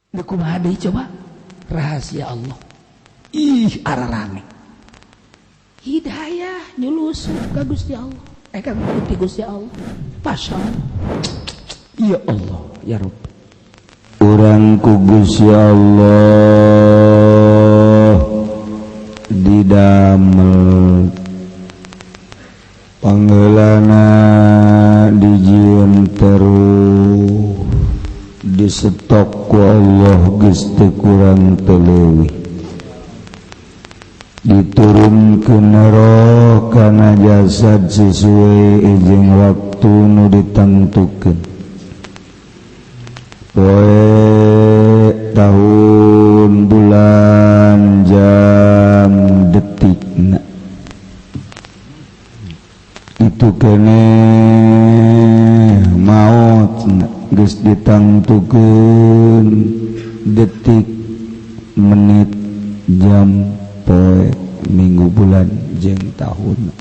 kumaha deui coba rahasia Allah ararane hidayah nyulusup ka Gusti Allah ka Gusti Allah pasal ya Allah ya Rabb urang ku Gusti Allah didamel panggeulana dijieun terus disetok ku Allah geus teu kurang teu leuwih diturunkeun roh kana jasad sesuai jeung waktu nu ditangtukeun poe tahun bulan jam detikna itu keneh mautna geus ditangtukeun detik menit jam poe minggu bulan jeung tahun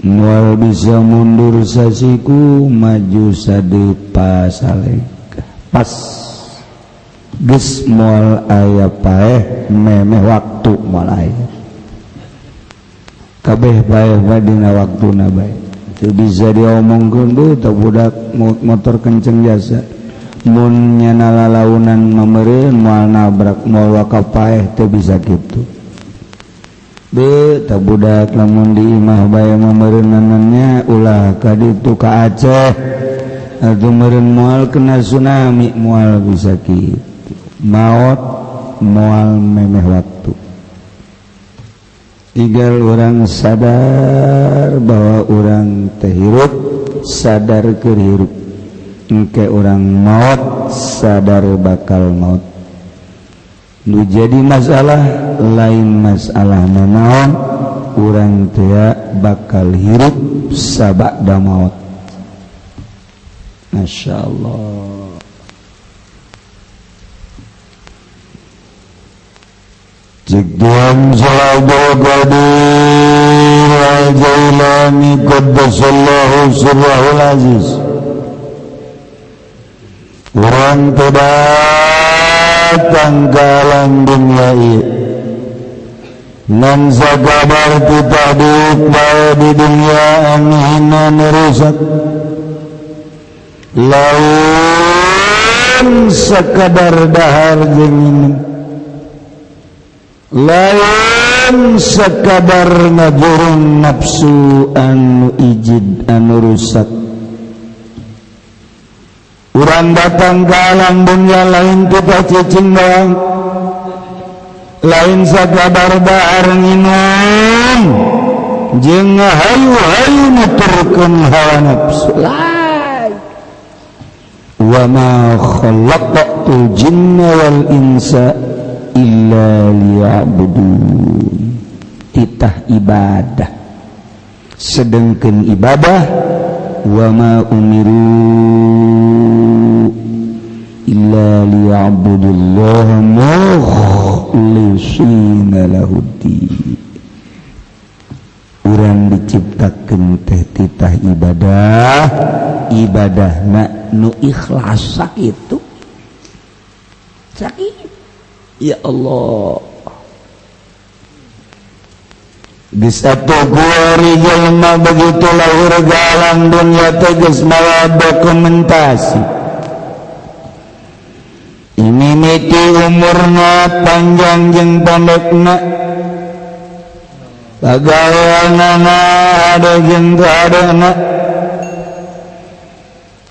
moal bisa mundur sasiku maju sadepa saleka pas geus moal aya paeh memeh waktu moal aya kabeh bae dina waktuna bae teu bisa diomongkeun deui teu budak motor kenceng jasa mun nyana lalaunan mameureun moal nabrak moal waka paeh teu bisa kitu teu budak lamun di imah bae mameureunannya ulah ka ditu ka Aceh atuh meureun moal kena tsunami moal bisa kitu maot moal memeh waktu tinggal orang sadar bahwa orang terhirup sadar kerhirup engke orang maut sadar bakal maut nu jadi masalah lain masalah naon orang teu bakal hirup sabada maut masyaallah Jigduan Salabul Qadir Al-Jailani Qaddasallahu Sirrahul Aziz orang datang ke alam dunia ini nan sakabar kita diukbal di dunia anihina nerusak laun sekadar dahar jeung minum lain sekadar ngajurung nafsu anu ijid anu rusak urang datang ke alam dunia lain kita cicing doang lain sekadar dahar nginum jeung hayu-hayu nuturkeun hawa nafsu lain wa ma khalaqtul jinna wal insa illa liya'budun titah ibadah sedengkeun ibadah wa ma umiru illa liya'budullaha mukhlishina lahuddin urang diciptakeun teh titah ibadahna nu ikhlas sakitu sakitu ya Allah di satu gori jelma begitu lahir ke alam dunia tegas mawa dokumentasi ini miti umurna panjang jeung pendekna pagaweanana ada jeung teu adana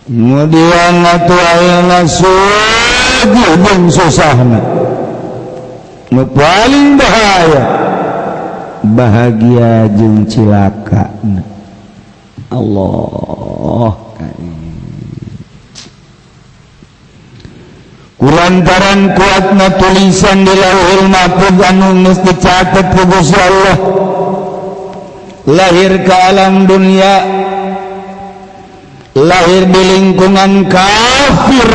kemudian atuh ayeuna suju jeung susahna nu paling bahaya bahagia jeung cilaka Allah kulantaran kuatna tulisan di lauhul mahfuz anu geus dicatet ku Gusti Allah lahir ke alam dunia lahir di lingkungan kafir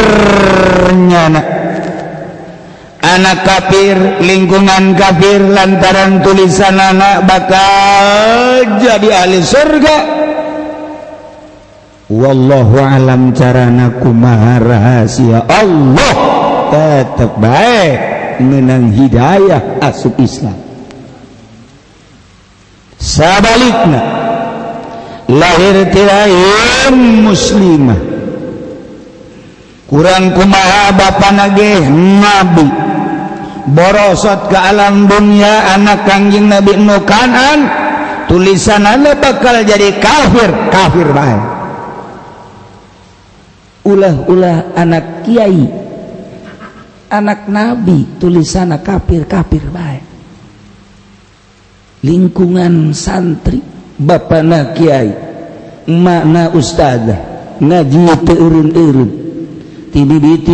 nyana anak kafir lingkungan kafir lantaran tulisan anak bakal jadi ahli surga wallahu alam carana kumaha rahasia Allah tetep baik menang hidayah asup Islam. Sabalikna lahir ti lain muslimah kurang kumaha bapana ge nabi borosot ke alam dunia anak Kangjeng Nabi nu Kanan tulisanana bakal jadi kafir bae. Ulah anak kiai anak nabi tulisanna kafir bae. Lingkungan santri bapana kiai emakna ustadzah ngaji teu eureun-eureun ti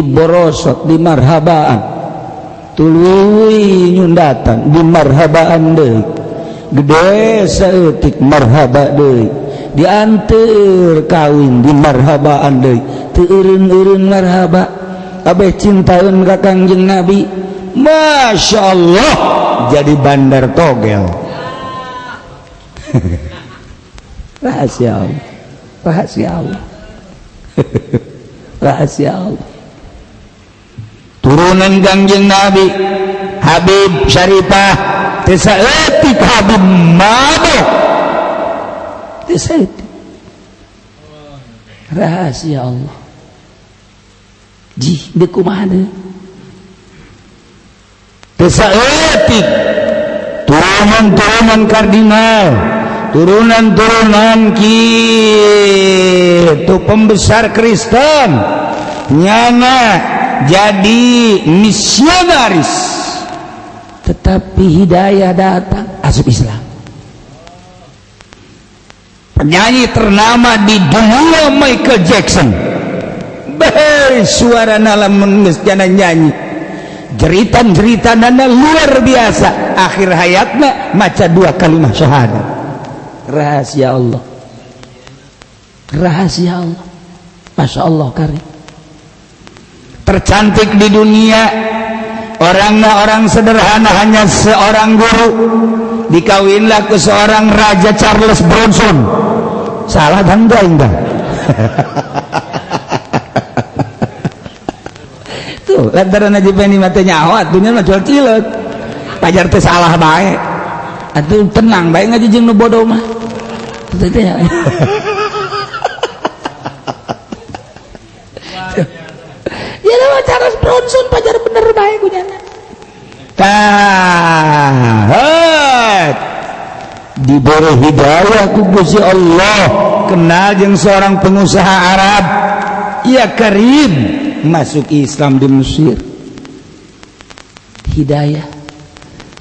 borosot di marhabaan tuluy nyundatan di marhabaan deui gede saeutik marhaba deui dianteur kawin di marhabaan deui teu eureun-eureun marhaba kabeh cintaeun ka Kangjeng Nabi masyaallah jadi bandar togel. Rahasia Allah rahasia Allah turunan Kangjeng Nabi Habib Syarifah tesaeutik Habib mabeh tesaeutik rahasia Allah jih deuk kumaha deui tesaeutik turunan kardinal turunan kitu pembesar Kristen nyana jadi misionaris tetapi hidayah datang asup Islam. Penyanyi ternama di dunia Michael Jackson suara lamun geus jana nyanyi jeritan-jeritanana luar biasa akhir hayatna maca 2 kalimat syahadat. Rahasia Allah Masya Allah karim tercantik di dunia orang sederhana hanya seorang guru dikawinlah ke seorang Raja Charles Bronson salah dan enggak tuh lantaran aja pengen mata nyawa dunia mah jual cilet pajar teh salah baik atuh tenang baik ngaji jeung nu bodoh mah itu ya. Ya nama Charles Bronson pajar bener baik kunyana. Diberi hidayah ku Gusti Allah kenal jeung seorang pengusaha Arab ya Karim masuk Islam di Mesir. Hidayah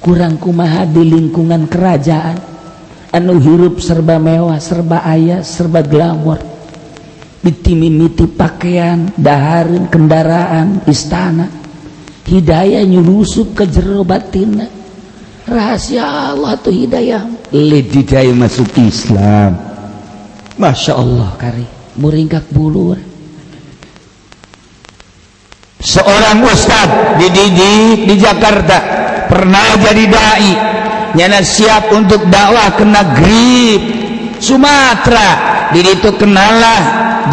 kurang kumaha di lingkungan kerajaan anu hirup serba mewah, serba ayah, serba glamor, mimiti pakaian, dahareun kendaraan, istana. Hidayah nyulusup ke jero batinna. Rahasia Allah tuh hidayah. Hidayah masuk Islam. Masya Allah kari, muringkak bulur. Seorang ustad dididik di Jakarta pernah jadi dai. Nyana siap untuk dakwah ke negeri Sumatera di itu kenalah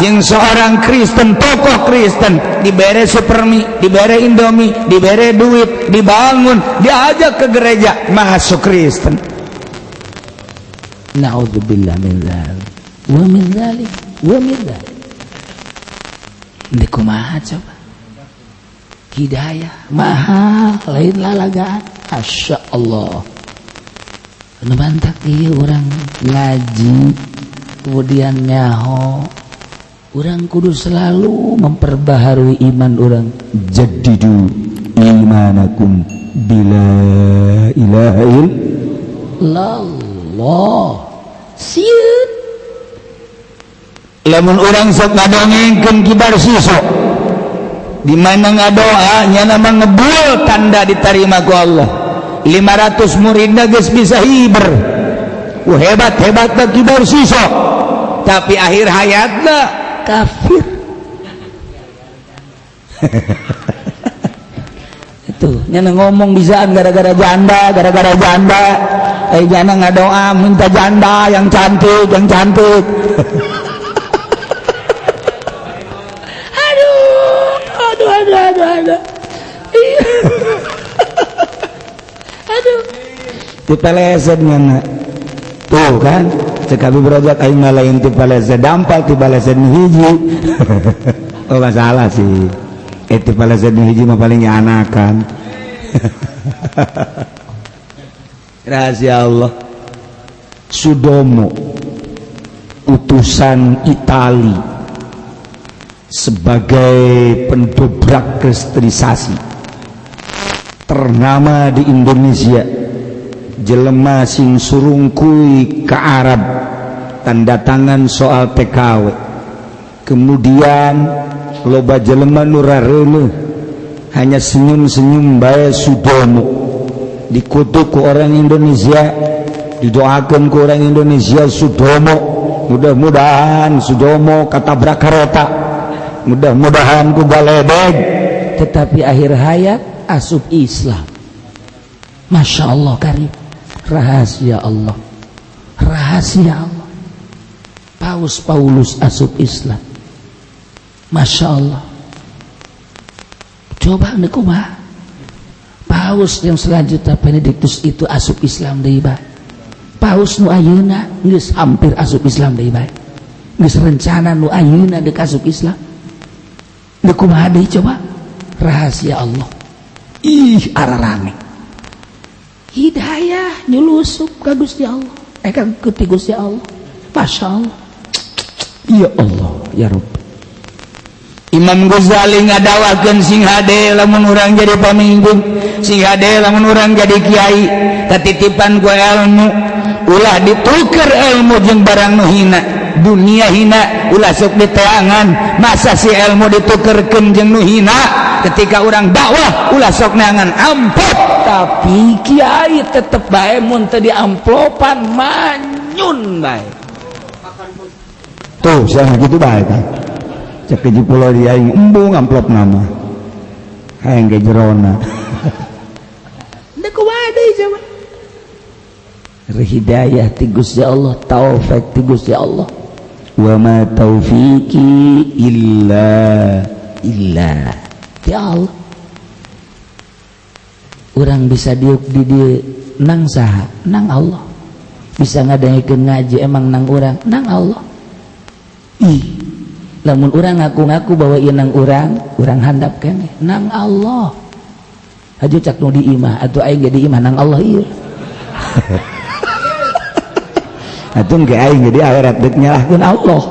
jeung seorang Kristen tokoh Kristen dibere supermi dibere indomie dibere duit dibangun diajak ke gereja masuk Kristen. Naudzubillah min dzalik wa min dzalik ini kumaha coba hidayah mahal lain lalagaan Masya Allah bantak iya orang ngaji kemudian nyaho orang kudu selalu memperbaharui iman orang jadidu imanakum bila ilaha illallah sieun lamun orang sok ngadongengkeun kibar sisok di mana ngadoa nya nama ngebul tanda diterima ku Allah 500 muridna geus bisa hiber. Hebat kibar sisok. Tapi akhir hayatna kafir. Itu nyana ngomong bisaan gara-gara janda. Jana ngadoa minta janda yang cantik. ada. Iya. Aduh. Dipeleset ngana. Tuh kan, cek Habib Rojak aing mah lain dipeleset dampal dipeleset hiji. Oh masalah sih. Dipeleset hiji mah paling anakan. Rahasia Allah. Sudomo utusan Itali sebagai pendobrak kristenisasi ternama di Indonesia, jelema sing surungkui ke Arab tanda tangan soal TKW, kemudian loba jelema nurareuleuh hanya senyum-senyum bae Sudomo dikutuk ku orang Indonesia, didoakan ku orang Indonesia Sudomo, mudah-mudahan Sudomo katabrak kereta, mudah-mudahan ku galedeg, tetapi akhir hayat asup Islam. Masya Allah karim. Rahasia Allah, rahasia Allah. Paus Paulus asup Islam. Masya Allah. Coba nih kumaha Paus yang selanjutnya Benediktus itu asup Islam deui bae. Paus nu ayeuna geus hampir asup Islam deui bae. Geus rencana nu ayeuna deuk asup Islam. Deuk kumaha deui coba? Rahasia Allah. Ih, ararame. Hidayah nyulusup ka Gusti Allah. Ka Gusti Allah. Masya Allah. Ya Allah, ya Rabb. Imam Ghazali ngadawakeun sing hade lamun urang jadi pamimpin, sing hade lamun urang jadi kiai, katitipan ku ilmu ulah ditukar ilmu jeung barang nu hina, dunia hina ulah sok diteangan, masa si ilmu ditukerkeun jeung nu hina, ketika urang dakwah ulah sok neangan amplop, Tapi kiai tetep bae mun teu diamplopan manyun bae. tuh saya gitu bae kan. Cek di pulau dia aing embung amplop nama hayang ge jerona. Da kumaha deui coba? Hidayah ti Gusti Allah, taufik ti Gusti Allah. Wa ma taufiqi illa Ya Allah. Urang bisa diuk di dieu nang saha? Nang Allah. Bisa ngadaikeun ngaji emang nang urang? Nang Allah. Ih, lamun urang ngaku-ngaku bahwa ieu nang urang handap keneh nang Allah. Haju cak nu di imah atuh aing ge di imah nang Allah ieu. atuh ge aing ge di akhirat deuk nyalahkeun Allah.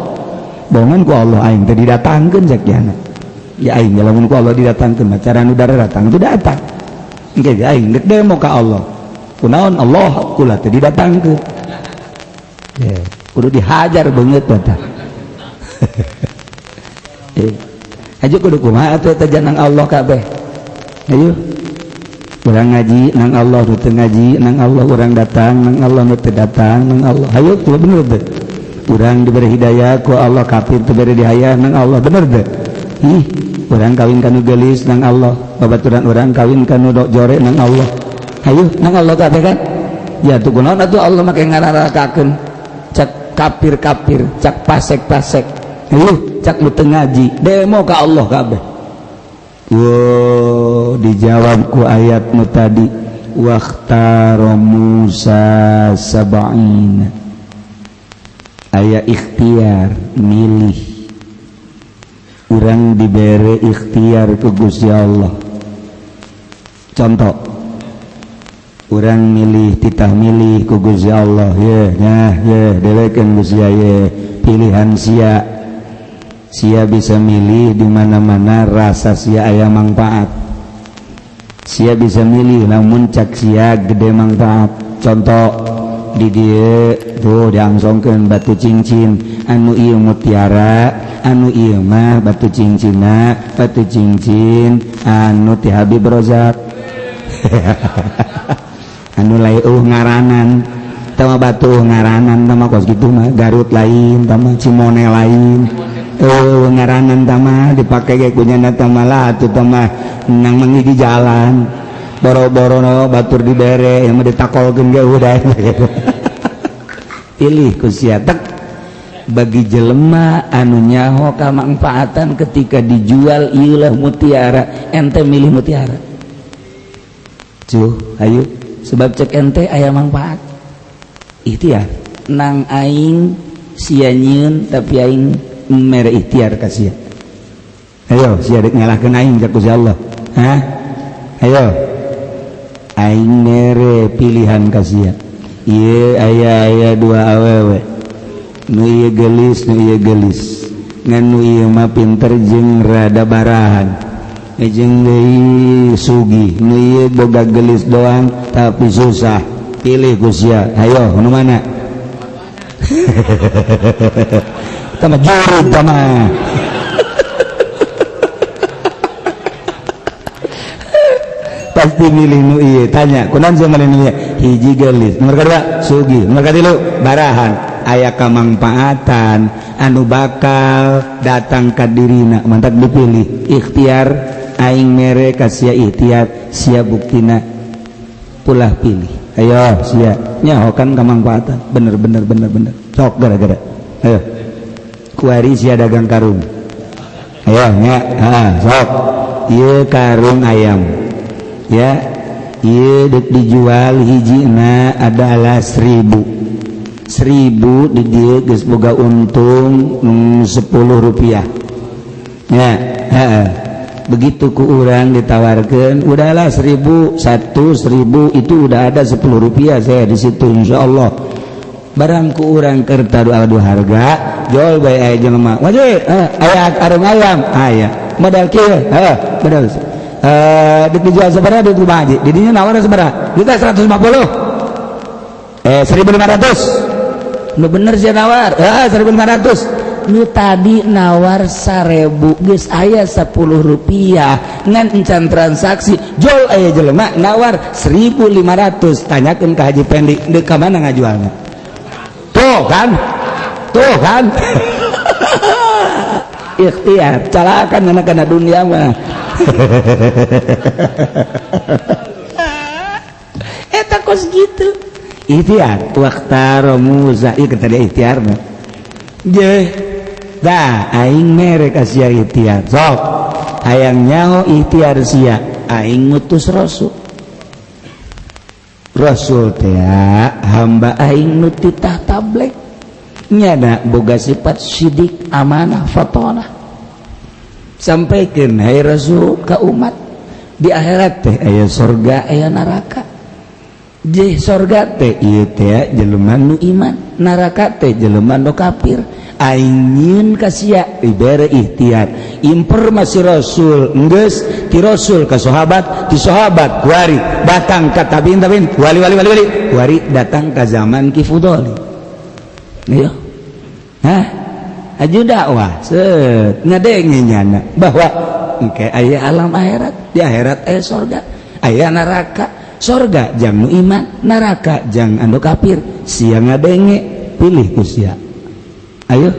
Bohongan ku Allah aing teh didatangkeun cek yana. Ya aing lamun ku Allah didatangkeun mah cara nu datang itu datang. Engke aing deuk demo ka Allah. Kunaon Allah kula teh didatangkeun. Ya, kudu dihajar beungeut tah. Aja kudu kumaha atuh teh nang Allah kabeh. Ayo. Urang ngaji nang Allah, nu teu ngaji nang Allah, urang datang nang Allah, nu teu datang nang Allah. Hayu kudu bener teh. Urang diberi hidayah ku Allah, kafir teu beri dihayah nang Allah, bener teh. Ih, urang kawin kanu geulis nang Allah, babaturan urang kawin kanu jore nang Allah. Hayu nang Allah kabeh kan? Ya tuh kunaon atuh Allah make ngararakakeun. Cak kafir-kafir, cak pasek-pasek. Cak lu teu ngaji, demo ka Allah kabeh. Wow, dijawab ku ayat nu tadi waqtara Musa sab'ina. Aya ikhtiar milih. Urang dibere ikhtiar ku Gusti Allah. Contoh, urang milih titah milih ku Gusti Allah, dewekeun Gusti ye pilihan sia bisa milih di mana-mana rasa sia aya manfaat. Sia bisa milih lamun cak sia gede manfaat. Contoh di dieu tuh diangsongkeun batu cincin anu ieu mutiara, anu ieu mah batu cincina, batu cincin anu ti Habib Rozak. Anu leueuh ngaranan tama batu ngaranan tama kos gitu mah Garut lain tama Cimone lain. Ngaranan tama dipakai kayak kunyana tama lah atuh tama nang mangi di jalan boro-boro no batur dibere yang mah ditakolkeun ge udah pilih ku sia tek bagi jelema anu nyaho kamanfaatan ketika dijual ieulah mutiara ente milih mutiara cuh ayo sebab cek ente aya manfaat ikhtiar nang aing sia nyieun tapi aing mere ikhtiar ka sia ayo sia dek ngalahkeun aing ka Gusti Allah hah ayo aing mere pilihan ka sia ieu aya dua awewe nu ieu geulis nu ieu geulis ngan nu ieu mah pinter jeung rada barahan jeung deui sugih nu ieu boga geulis doang tapi susah pilih ku sia ayo nu mana tama jurut tama pasti milih nu ieu tanya kunaon sih milih nu ieu hiji geulis nomor kedua sugih nomor katilu barahan aya kamanfaatan anu bakal datang ka dirina mantap dipilih ikhtiar aing mere ka sia ikhtiar sia buktina pulah pilih ayo sia nyaho kan kamanfaatan bener sok gara-gara ayo kuari sia dagang karung ayo nya sok ieu karung ayam ya ieu dek dijual hijina adalah 1000 di dieu geus boga untung 10 rupiah ya begitu ku urang ditawarkan udahlah 1000 itu udah ada 10 rupiah saya di situ insyaallah barang ku urang keur tadu harga jual bae aya jelema wajib aya karung ayam aya modal kieu modal dijual sabaraha di rumah haji di dinya nawar sabaraha juta 150 1.500 nu bener sih nawar 1.500 nu tadi nawar 1.000 geus aya 10 rupiah ngan encan transaksi jual aya jelema nawar 1.500 tanyakeun ka Haji Pendi deuk ka mana ngajualna tuh kan ikhtiar calakan kana dunia mah eta kos gitu ikhtiar waqtar muza ieu tadi ikhtiar mah je dah aing mere ka sia ikhtiar sok hayang nyaho ikhtiar sia aing ngutus rasul teh hamba aing nu titah tablek nyana boga sifat sidik amanah fatonah sampaikeun hai rasul ka umat di akhirat teh aya surga aya neraka je surga teh ieu teh jelema nu iman neraka teh jelema nu kafir aing nyieun ka sia dibere ikhtiar informasi rasul geus ti rasul ka sahabat ti sahabat kuari datang ka tabiin wali kuari datang ka zaman Ki Fudoli ieu aju dakwah set ngadenge nyana bahwa engke aya alam akhirat di akhirat aya surga aya neraka surga jang nu iman neraka jang anu kafir sia ngadenge pilih ku sia ayo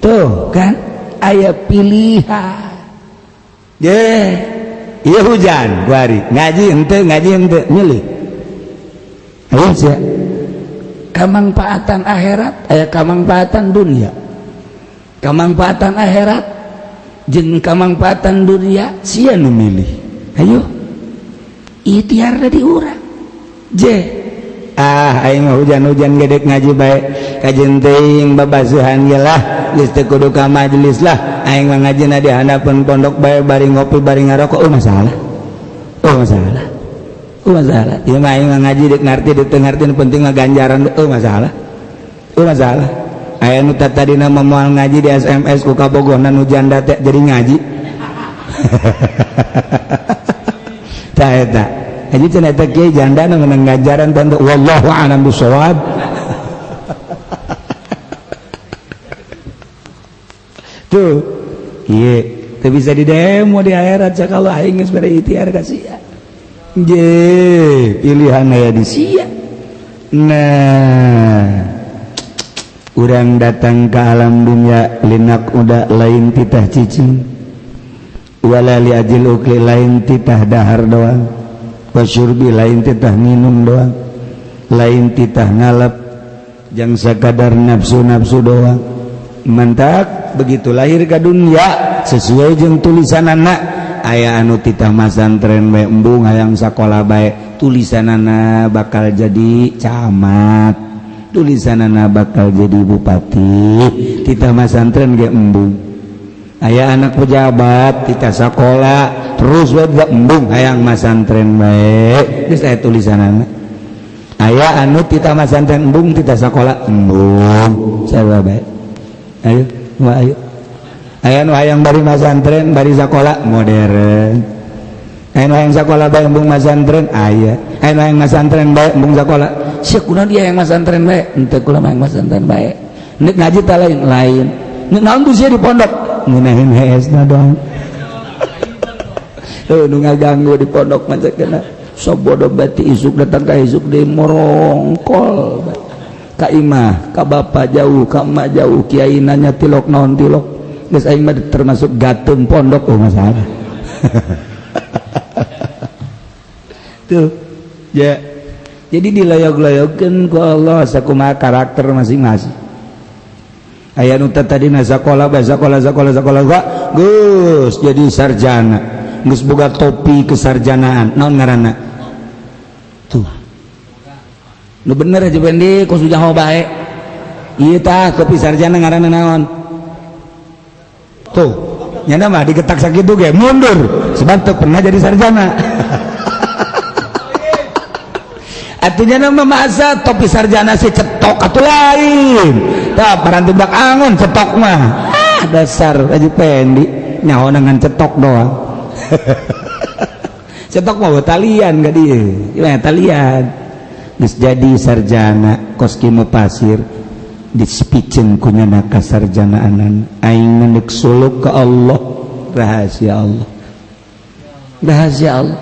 tuh kan aya pilihan iya hujan kuari ngaji ente milih ayo sia kamanfaatan akhirat aya kamanfaatan dunia kamanfaatan akhirat jeung kamanfaatan dunia sia nu milih ayo ikhtiar dari urang je aing mah hujan-hujan gedek ngaji bae kajen teuing babasuhan ge lah geus teu kudu ka majelis lah aing mah ngajina di handapeun pondok bae bari ngopi bari ngarokok masalah ieu mah aing mah ngaji dek ngarti dek teu ngarti nu penting mah ganjaran masalah aya nu tadina mah moal ngaji di SMS ku kabogohna nu janda teh jadi ngaji tah eta haji cenah teh kieu janda nu meunang ganjaran tentu wallahu a'lam bissawab tuh ieu teu bisa didemo di akhirat sakalo aing geus bere ikhtiar ka sia je pilihan aya di sia nah urang datang ke alam dunia linak udah lain titah cicing wala li ajil ukli lain titah dahar doang wasyurbi lain titah minum doang lain titah ngalap jangan sekadar nafsu-nafsu doang. Mantak begitu lahir ke dunia sesuai jeung tulisan anak aya anu titah masantren bae embung hayang sakola bae tulisanana bakal jadi camat, tulisanana bakal jadi bupati, titah masantren ge embung. Aya anak pejabat titah sakola terus bae embung hayang masantren bae geus aya tulisanana. Aya anu titah masantren embung titah sakola embung sarua bae. Ayo aya nu hayang bari masantren bari sakola modern, aya nu hayang sakola bae embung masantren aya nu hayang masantren bae embung sakola sia kunaon dia hayang masantren bae henteu kula hayang masantren bae neuk ngaji teh lain neuk naon tuh sia di pondok ngeunaheun heesna doang nu ngaganggu di pondok mah cenah sok bodoh bati isuk datang ka isuk deui morongkol ka imah ka bapak jauh ka emak jauh kiai nanya tilok naon tilok geus aing mah termasuk gateung pondok masalah tuh ya jadi dilayog-layogkeun ku Allah sakumaha karakter masing-masing. Aya nu tadina sakola bae sakola geus jadi sarjana geus boga topi kesarjanaan naon ngaranna tuh nu bener aja bendi kos ujang bae ieu tah topi sarjana ngaranna naon tuh nyana mah digetak sakitu ge mundur sebab teu pernah jadi sarjana atunya nama masa topi sarjana si cetok atuh lain tah paranti budak angon cetok mah dasar aja pendi nyaho dengan cetok doang cetok mah talian ka dieu gimana talian geus jadi sarjana kos kieu pasir dispicen ku nyana kasarjanaanan aing neuk suluk ka Allah rahasia Allah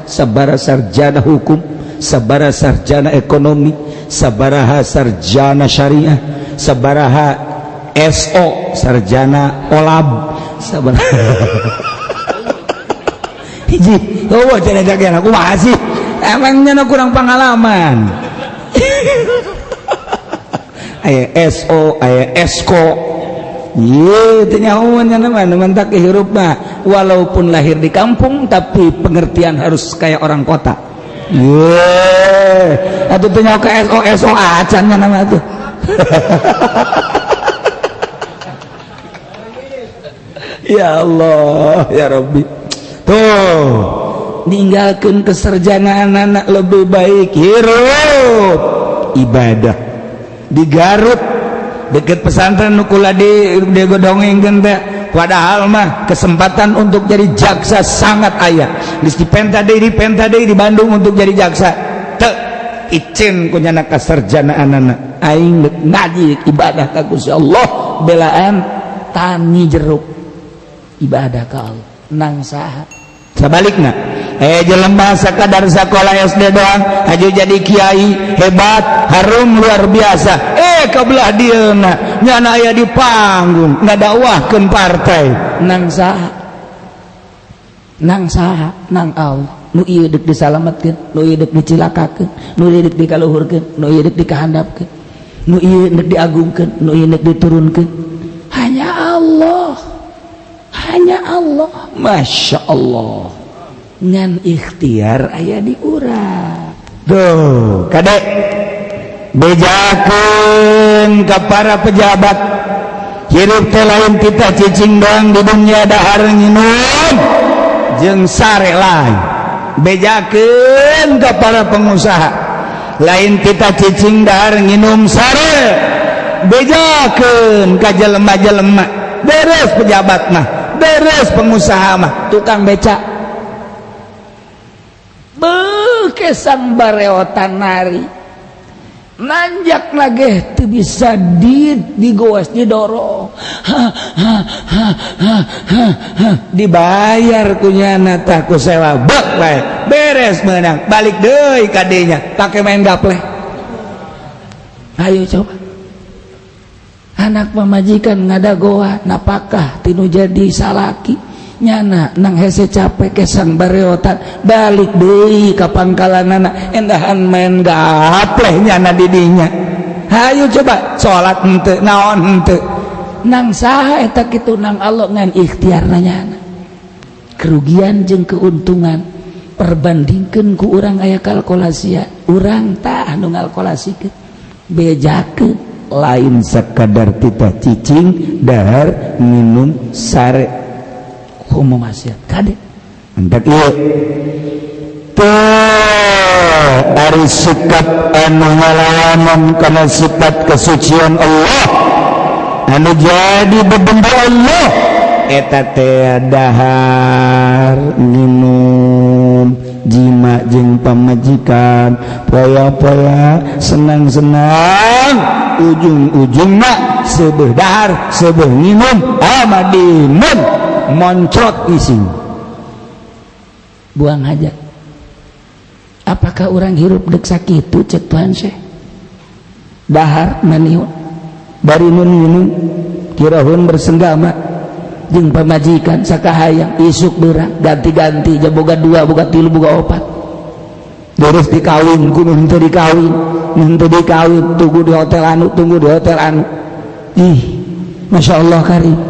sabaraha sarjana hukum sabaraha sarjana ekonomi sabaraha sarjana syariah sabaraha SO sarjana olab sabaraha hiji eueuh cenah jagean aku masih emangnya kurang pengalaman aya SO aya ESCO ieu teh nyahoan nya mah mantak hirup mah walaupun lahir di kampung tapi pengertian harus kayak orang kota atuh teh nyaho ka SO acan nya nama tuh ya Allah ya Rabbi tuh ninggalkeun kesarjanaan anak lebih baik hirup ibadah di Garut deket pesantren nukula di godongengkeun teh padahal mah kesempatan untuk jadi jaksa sangat aya geus dipenta deui di Bandung untuk jadi jaksa teu icin ku nyana kasarjanaanana aing ngaji ibadah ka Gusti Allah belaan tani jeruk ibadah ka Allah nang saha sabalikna jelema sakadar sakola SD doang aju jadi kiai hebat harum luar biasa kabelah dieuna nyana aya di panggung ngadakwahkeun partai nang saha nang Allah nu ieu deuk disalametkeun nu ieu deuk dicilakakeun nu ieu deuk dikaluhurkeun nu ieu deuk dikahandapkeun nu ieu deuk diagungkeun nu ieu deuk diturunkeun hanya Allah Masya Allah ngan ikhtiar aya di urang tuh kadek bejakeun ka para pejabat hirup teh lain kita cicing doang di dunia dahar nginum jeung sare lain bejakeun ka para pengusaha lain kita cicing dahar nginum sare bejakeun ka jelema-jelema beres pejabat mah beres pengusaha mah tukang beca kesang bareotan nari nanjak lagi teu bisa digoes didorong dibayar kunyana tah ku sewa bek wae beres meunang balik deui ka dinya pake main gapleh ayo coba anak pamajikan ngadagoa napakah tinu jadi salaki nyana nang hese capek kesang bareotan balik deui ka pangkalanana endahan main gapleh nyana didinya hayu coba salat henteu naon henteu nang saha eta kitu nang Allah ngan ikhtiar nanyana kerugian jeung keuntungan perbandingkeun ku urang aya kalkulasian urang tah anu ngalkulasikeun bejakeun lain sekadar titah cicing dahar minum sare kumaha maksiat kade hendak ieu dari sikap anu ngalawan kana sifat kesucian Allah anu jadi bebenda Allah eta teh dahar minum jima jeung pamajikan poya-poya senang-senang ujung-ujungna seubeuh dahar seubeuh minum amadimun moncrot ising buang aja. Apakah orang hirup dek sakitu cek Tuhan Syekh dahar maniun bari nun minum kirahun bersenggama jeung pamajikan sakahayang isuk beurang ganti-ganti ja boga 2 boga 3 boga 4 terus dikawin ku nu henteu dikawin tunggu di hotel anu ih masyaallah karim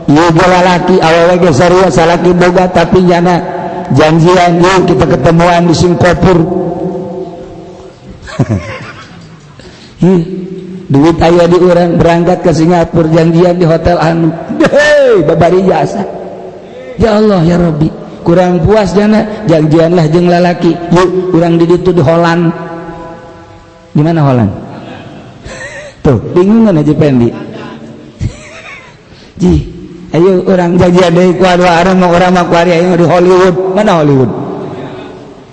ieu ge lalaki awewe ge sarua salaki boga tapi nyana janjian yuk kita ketemuan di Singapura duit aya di urang berangkat ke Singapura janjian di hotel anu hei babari jasa ya Allah ya Rabbi kurang puas jana janjianlah jeung lalaki yuk urang di ditu di Holland di mana Holland tuh bingungan aja Pendi ji ayo orang janjian dari kuadwa orang mau orang mau kuari ayo di Hollywood mana Hollywood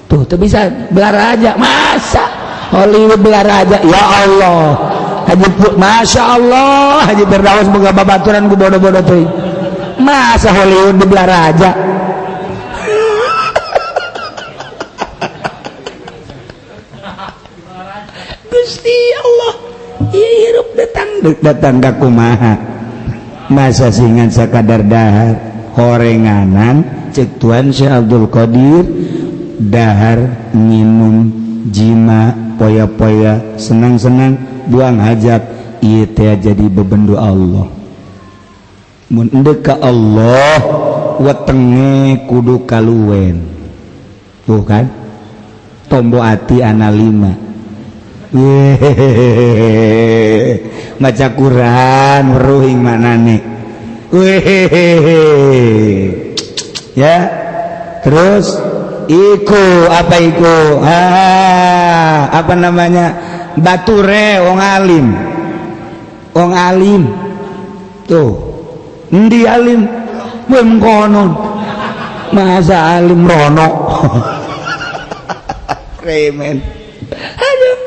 tuh bisa belar aja masa Hollywood belar aja ya Allah Haji Masya Allah Haji Firdaus boga babaturan ku bodoh-bodoh tuh masa Hollywood di belar aja Gusti Allah iya hirup datang ka kumaha masa singan sakadar dahar horenganan cek Tuan Syekh Abdul Qadir dahar minum jima poya-poya senang-senang buang hajat ieu teh jadi bebendu Allah mun endeu ka Allah wetenge kudu kaluwen tuh kan tombo ati ana 5 maca Quran ruhing manane ya terus iku apa iku apa namanya bature wong alim tuh endi alim mengkonon masa alim rono remen aduh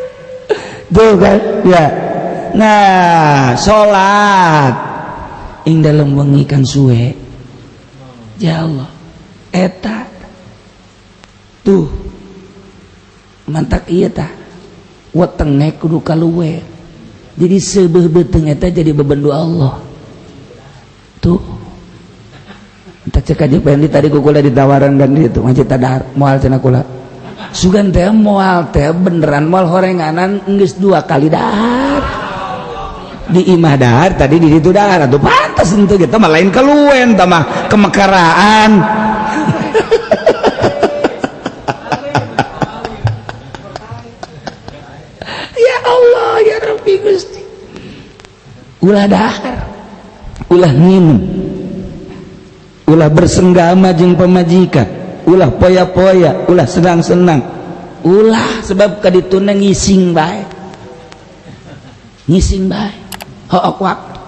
tuh kan ya nah sholat ing dalam wengi kan suwe ya Allah eta tuh mantak iya tah wetenge kudu kaluwe jadi sebeuh beuteng eta jadi bebendu Allah tuh entah cek aja Pendi tadi kukula ditawaran kan itu masjid tadar moal cenah kula sugan teh moal teh beneran moal horenganan geus 2 kali dahar di imah dahar tadi di situ dahar atuh pantes henteu kita mah lain keluwen tah mah kemekaraan ya Allah ya Rabbi Gusti ulah dahar ulah minum ulah bersenggama jeung pamajikan ulah poya-poya ulah senang-senang ulah sebab kadituna ngising bae hook waktu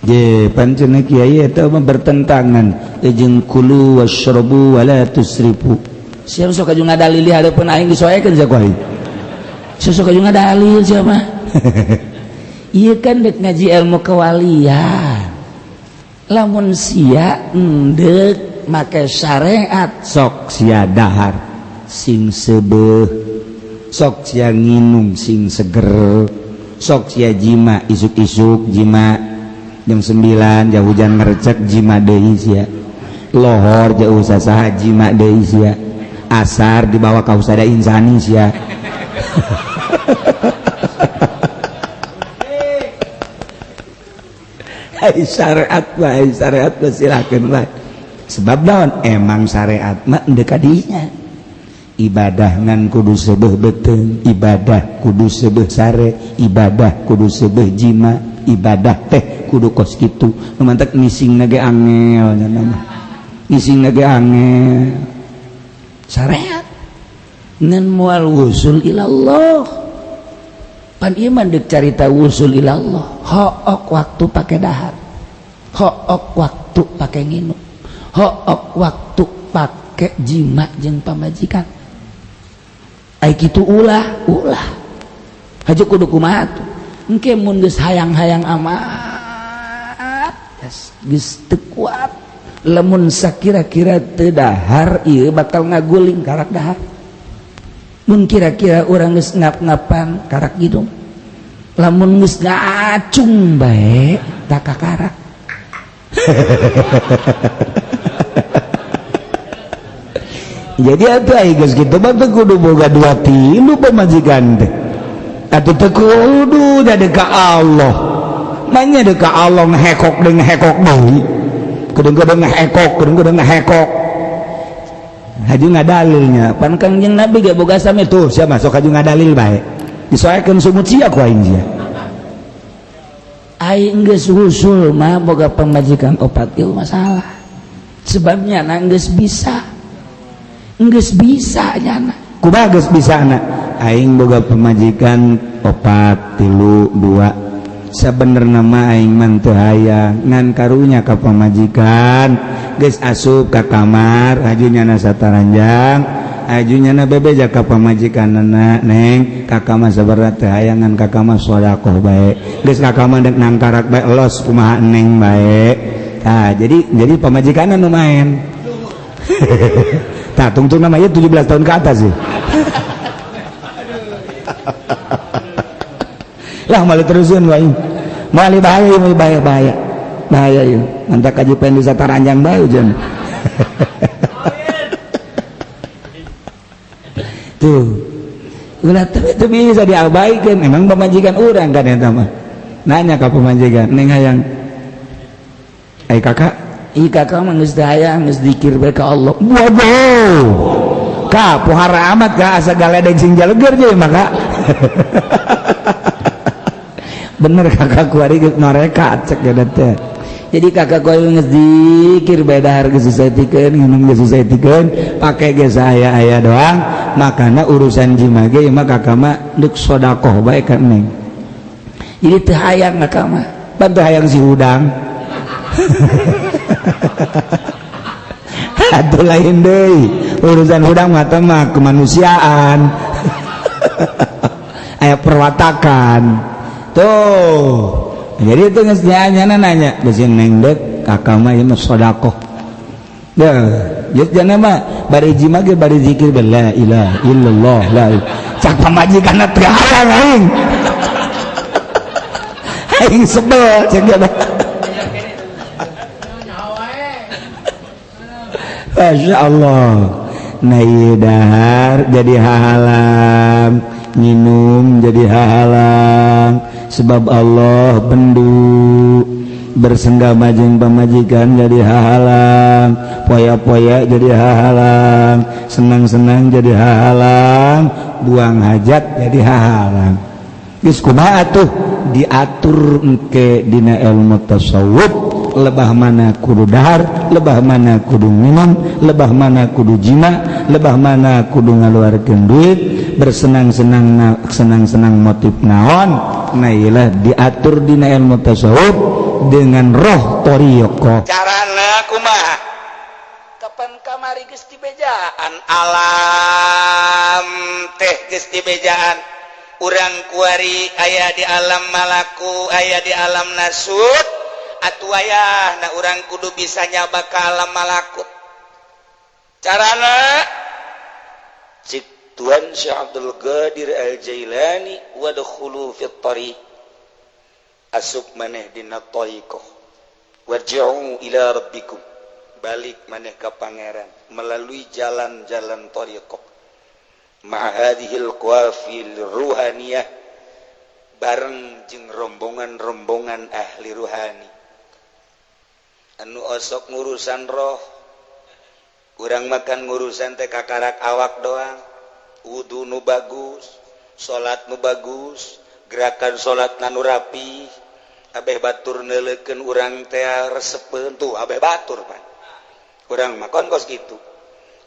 je pancen kiai eta mah bertentangan jeung kulu wasyrabu wala tusrifu siapa sok aju ngadalili hareupeun aing disoekeun sia ku aing sok aju ngadalil siapa ieu kan dek ngaji ilmu kewalian lamun sia endek make syariat sok sia dahar sing sebeuh sok sia nginum sing seger sok sia jima isuk-isuk jima jam 9 jah hujan ngerecek jima deui sia lohor jah usah saha jima deui sia asar dibawa ka usada insani sia syariat bae syariat silakeun bae sebab naon emang syariat mah dekadinya ibadah ngan kudu sebeuh beteung ibadah kudu sebeuh sare ibadah kudu sebeuh jima ibadah teh kudu kos kitu nu mantek ngisingna ge angel nya mah ngisingna ge angel syariat ngan moal wusul ilallah pan ieu mah deuk carita wusul ilallah hook waktu pake dahar hook waktu pake nginum hook waktu pake jima jeung pamajikan ai kitu ulah haja kudu kumaha tuh engke mun geus hayang-hayang amat geus teu kuat lamun sakira-kira teu dahar ieu bakal ngaguling karak dahar mun kira-kira urang geus ngap-ngapan karak hidung lamun geus ngacung bae tak kakarak jadi atuh geus kitu mah teu kudu boga 2-3 pamajikan teh atuh teu kudu jadi ka Allah manya deuk ka Allah ngehekok deung ngehekok deui kudu ngehekok haji ngadalilnya pan Kangjeng Nabi ge boga sami tuh sia masuk haji ngadalil bae disoekeun sumut sia ku aing sia aing geus usul mah boga pamajikan opat ieu masalah sebabnya na geus bisa nyana kumaha geus bisana aing boga pamajikan 4, 3, 2 sabenerna mah aing mah teu hayang ngan karunya ka pamajikan geus asup ka kamar hajunyana sataranjang hajunyana bebeja ka pamajikanna neng kakak mah sabaraha teu hayang ngan kakak mah sedekah bae geus kakak mah dek nangkarak bae elos kumaha neng bae tah jadi pamajikanna nu maen tah tungtung nama ieu 17 tahun ke atas sih lah malah terusin wae malah bahaya ieu mantak kaji pen di sataranjang bae ujang tuh ulah teu bisa diabaikan emang pamajikan urang kan eta mah nanya ka pamajikan neng hayang ai kakak mah geus hayang geus zikir bae ka Allah waduh ka pohara amat ka asa galedeg sing jaleger je maka bener kakak kuari norekat cek gadat teh jadi kakak kuari geus zikir bae dahar geus saetikeun nginum geus saetikeun pake geus aya doang makana urusan jima ge mah kakak mah deuk sedekah bae ka neng jadi teu hayang kakak mah pan teu hayang si hudang atuh lain deui urusan hudang mah kemanusiaan aya perwatakan tuh jadi itu geus nanya geus neng deuk kakak mah ieu mah sedekah ya geus jana mah bari hiji mah ge bari zikir la ilaha illallah la cak pamajikanna teu hayang aing sebel cek dia Masya Allah naik dahar jadi hahalang minum jadi hahalang sebab Allah bendu bersenggama jeung pamajikan jadi hahalang poya-poya jadi hahalang senang-senang jadi hahalang buang hajat jadi hahalang geus kumaha atuh diatur engke dina ilmu tasawuf lebah mana kudu dahar, lebah mana kudu minum, lebah mana kudu jima, lebah mana kudu ngaluarkeun duit, bersenang-senang motif naon, nah iyalah diatur dina ilmu tasawuf dengan roh thariqah. Carana kumaha? Kapan kamari geus dibejaan alam teh geus dibejaan urang kuari aya di alam malaku, aya di alam nasut. Atuh aya na urang kudu bisa nyaba ka alam malakut carana cik Tuan Syekh Abdul Qadir Al-Jailani wadkhulu fit tariq asuk maneh dina thariqah warji'u ila rabbikum balik maneh ka pangeran melalui jalan-jalan thariqah ma hadhil qawafil ruhaniyah bareng jeung rombongan-rombongan ahli ruhani anu osok ngurusan roh kurang makan ngurusan teh kakarak awak doang wudu nu bagus salat nu bagus gerakan salat nu rapi abeh batur neulekeun urang teh resepeun tuh abeh batur pan urang mah kon kos kitu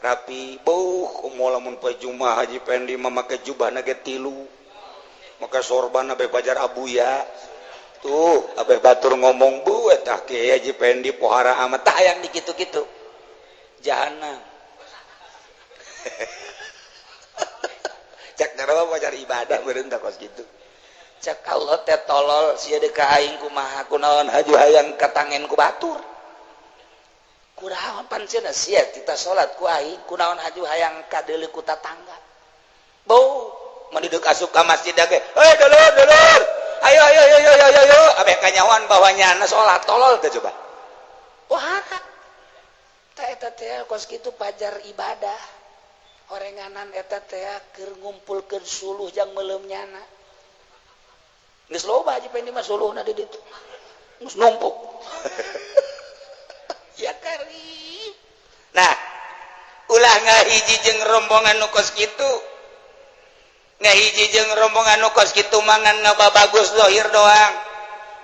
rapi moal lamun poe Jumat Haji Pendi mah make jubahna ge 3 make sorban abeh bajar abuya tuh abeh batur ngomong bu eta Kiai Haji Pendi pohara amat tah hayang dikitu-kitu jahanam cak narawa pacar ibadah beureun tah kos kitu cak Allah teh tolol sia deuk ka aing kumaha kunaon haju hayang katangen ku batur kunaon pancen sia kita salat ku aing kunaon haju hayang kadeuleu ku tatangga bau mun dideuk asup ka masjid ge hei dulur ayo abeh kanyawan bawahnya salat tolol teh coba wah eta teh kos kitu pajar ibadah horenganan eta teh keur ngumpulkeun suluh jang meuleum nyana geus loba Haji Pendi mah suluhna di ditu geus numpuk ya karim nah ulah ngahiji jeung rombongan nu kos kitu ngahiji jeung rombongan nu kos kitu mangan bagus zahir doang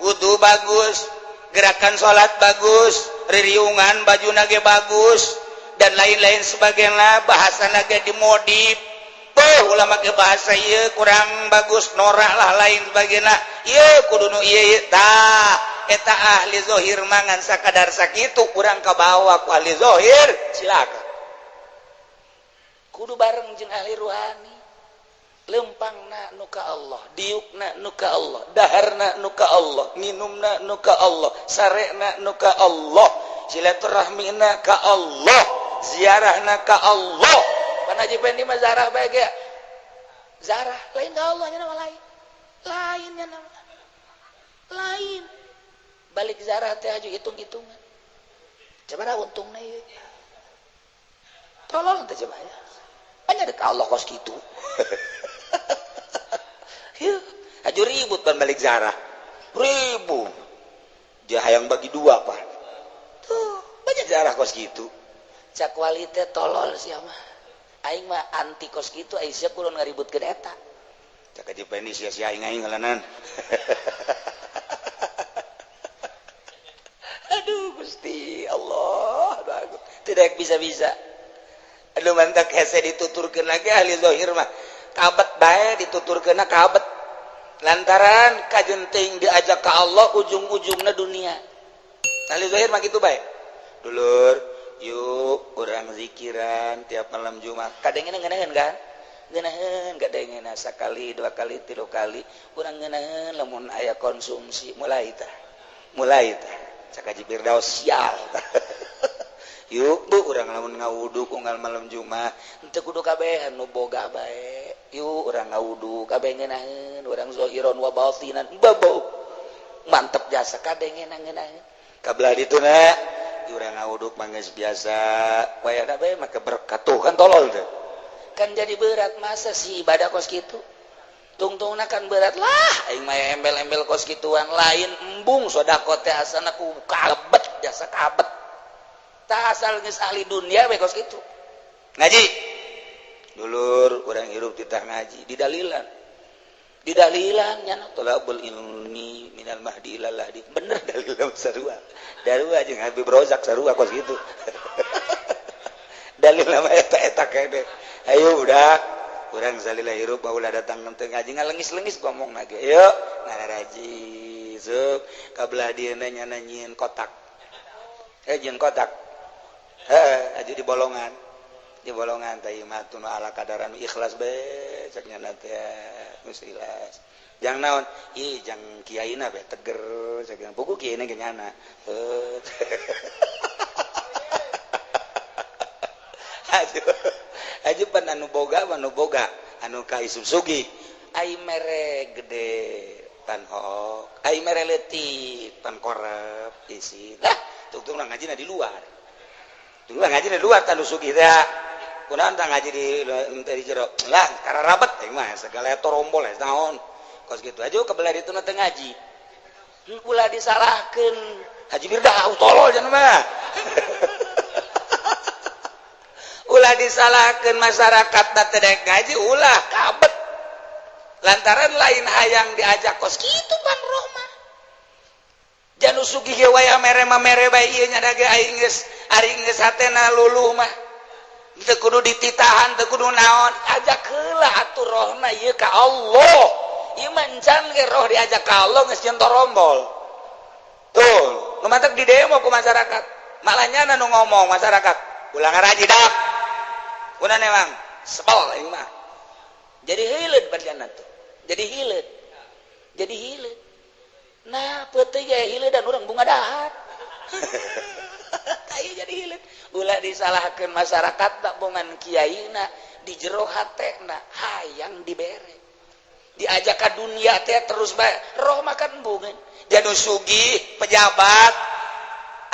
wudu bagus gerakan salat bagus ririungan bajuna ge bagus dan lain-lain sebagainya bahasana ge dimodif ulah make bahasa ieu kurang bagus norak lah lain sebagainya ieu kudu nu ieu tah eta ahli zahir mangan sakadar sakitu kurang kabawa ku ahli zahir silakan kudu bareng jeung ahli ruhani lempangna nu ka Allah diukna nu ka Allah daharna nu ka Allah minumna nu ka Allah sarena nu ka Allah silaturahmina ka Allah ziarahna ka Allah pan Haji Pendi mah zarah bae ge zarah lain ka Allah nya nama lain nya nama lain balik zarah teh aju hitung-hitungan coba dah untungna ieu tolong teh coba ya anya deuk Allah kos kitu aju ribut pan balik zarah ribut dia hayang bagi 2 pak tuh banyak zarah kos gitu cak wali teh tolol sia mah aing mah anti kos gitu aing sia kudu ngaributkeun eta cak Haji Pendi sia-sia aing ngalanan aduh Gusti Allah bagus tidak bisa-bisa aduh mantak hese dituturkeun lagi ahli zahir mah kabet bae dituturkeunna kabet lantaran kajenting diajak ka Allah ujung-ujungna dunia ahli zahir mah kitu bae dulur yuk urang zikiran tiap malam Jumat kadengeun kan ngeunaheun kadengeun sakali 2 kali 3 kali urang ngeunaheun lamun aya konsumsi mulai tah cak Haji Firdaus sial yuk bu urang lamun ngawudu unggal malam Jumat henteu kudu kabeh nu boga bae yuk urang ngawudu kabeh ngeunaheun urang zahiron wa batinan babau mantep jasa kadengeun ngeunaheun kabelah dituna urang ngawudu mah geus biasa wayana bae make berkat tuh kan tolol teh kan jadi berat masa si ibadah kos kitu tungtungna kan berat lah aing mah embel-embel kos kituan lain embung sedekah teh asana ku kalebet jasa kabet tak asal geus ahli dunia we kos kitu ngaji dulur urang hirup titah ngaji didalilan nya talabul ilmi minal mahdi ilal lahdi bener dalilan sarua darua jeung Habib Rozak sarua kos kitu dalil nama eta kene ayo udah urang salila hirup baheula datang teu ngaji ngalengis-lengis ngomong lagi ayo ngararaji sup kabelah dieuna nya nyieun kotak nyieun kotak aja di bolongan teh mah tunu ala kadaran ikhlas bae cek nya teh geus ikhlas jang naon jang kiaina bae teger cek buku kiaina ge nyana aja pan anu boga anu ka isuk sugi ai mere gede pan hok ai mere leutik pan korep isi lah tung ngaji di luar dulu ngaji di luar tanu sugi teh kunaon tah ngaji di jero lah karena rabat teh mah segala torombol naon kos gitu aja kebelah itu teh ngaji ulah disalahkeun Haji Firdaus tolol cenah mah ulah disalahkeun masyarakat teh dek ngaji ulah kabet lantaran lain hayang diajak kos kitu pan roh mah janu sugih ge waya mere bae ieu nya dage aing geus hatena luluh mah teu kudu dititahan teu kudu naon ajak heula atuh rohna ieu ka Allah ieu mah encan ge roh diajak ka Allah geus nyentor rombol tuh nu mantep di demo ku masyarakat malah nyana nu ngomong masyarakat ulah ngaraji dak kunaon emang sebel ieu mah jadi hileud badanna tuh jadi hileud nah peuting ge hileud dan urang bunga dahar aya jadi hileud ulah disalahkeun masyarakat tak bongan kiaina di jero hatena hayang dibere diajak ka dunia teh terus bae roh makan embungeun janu sugih pejabat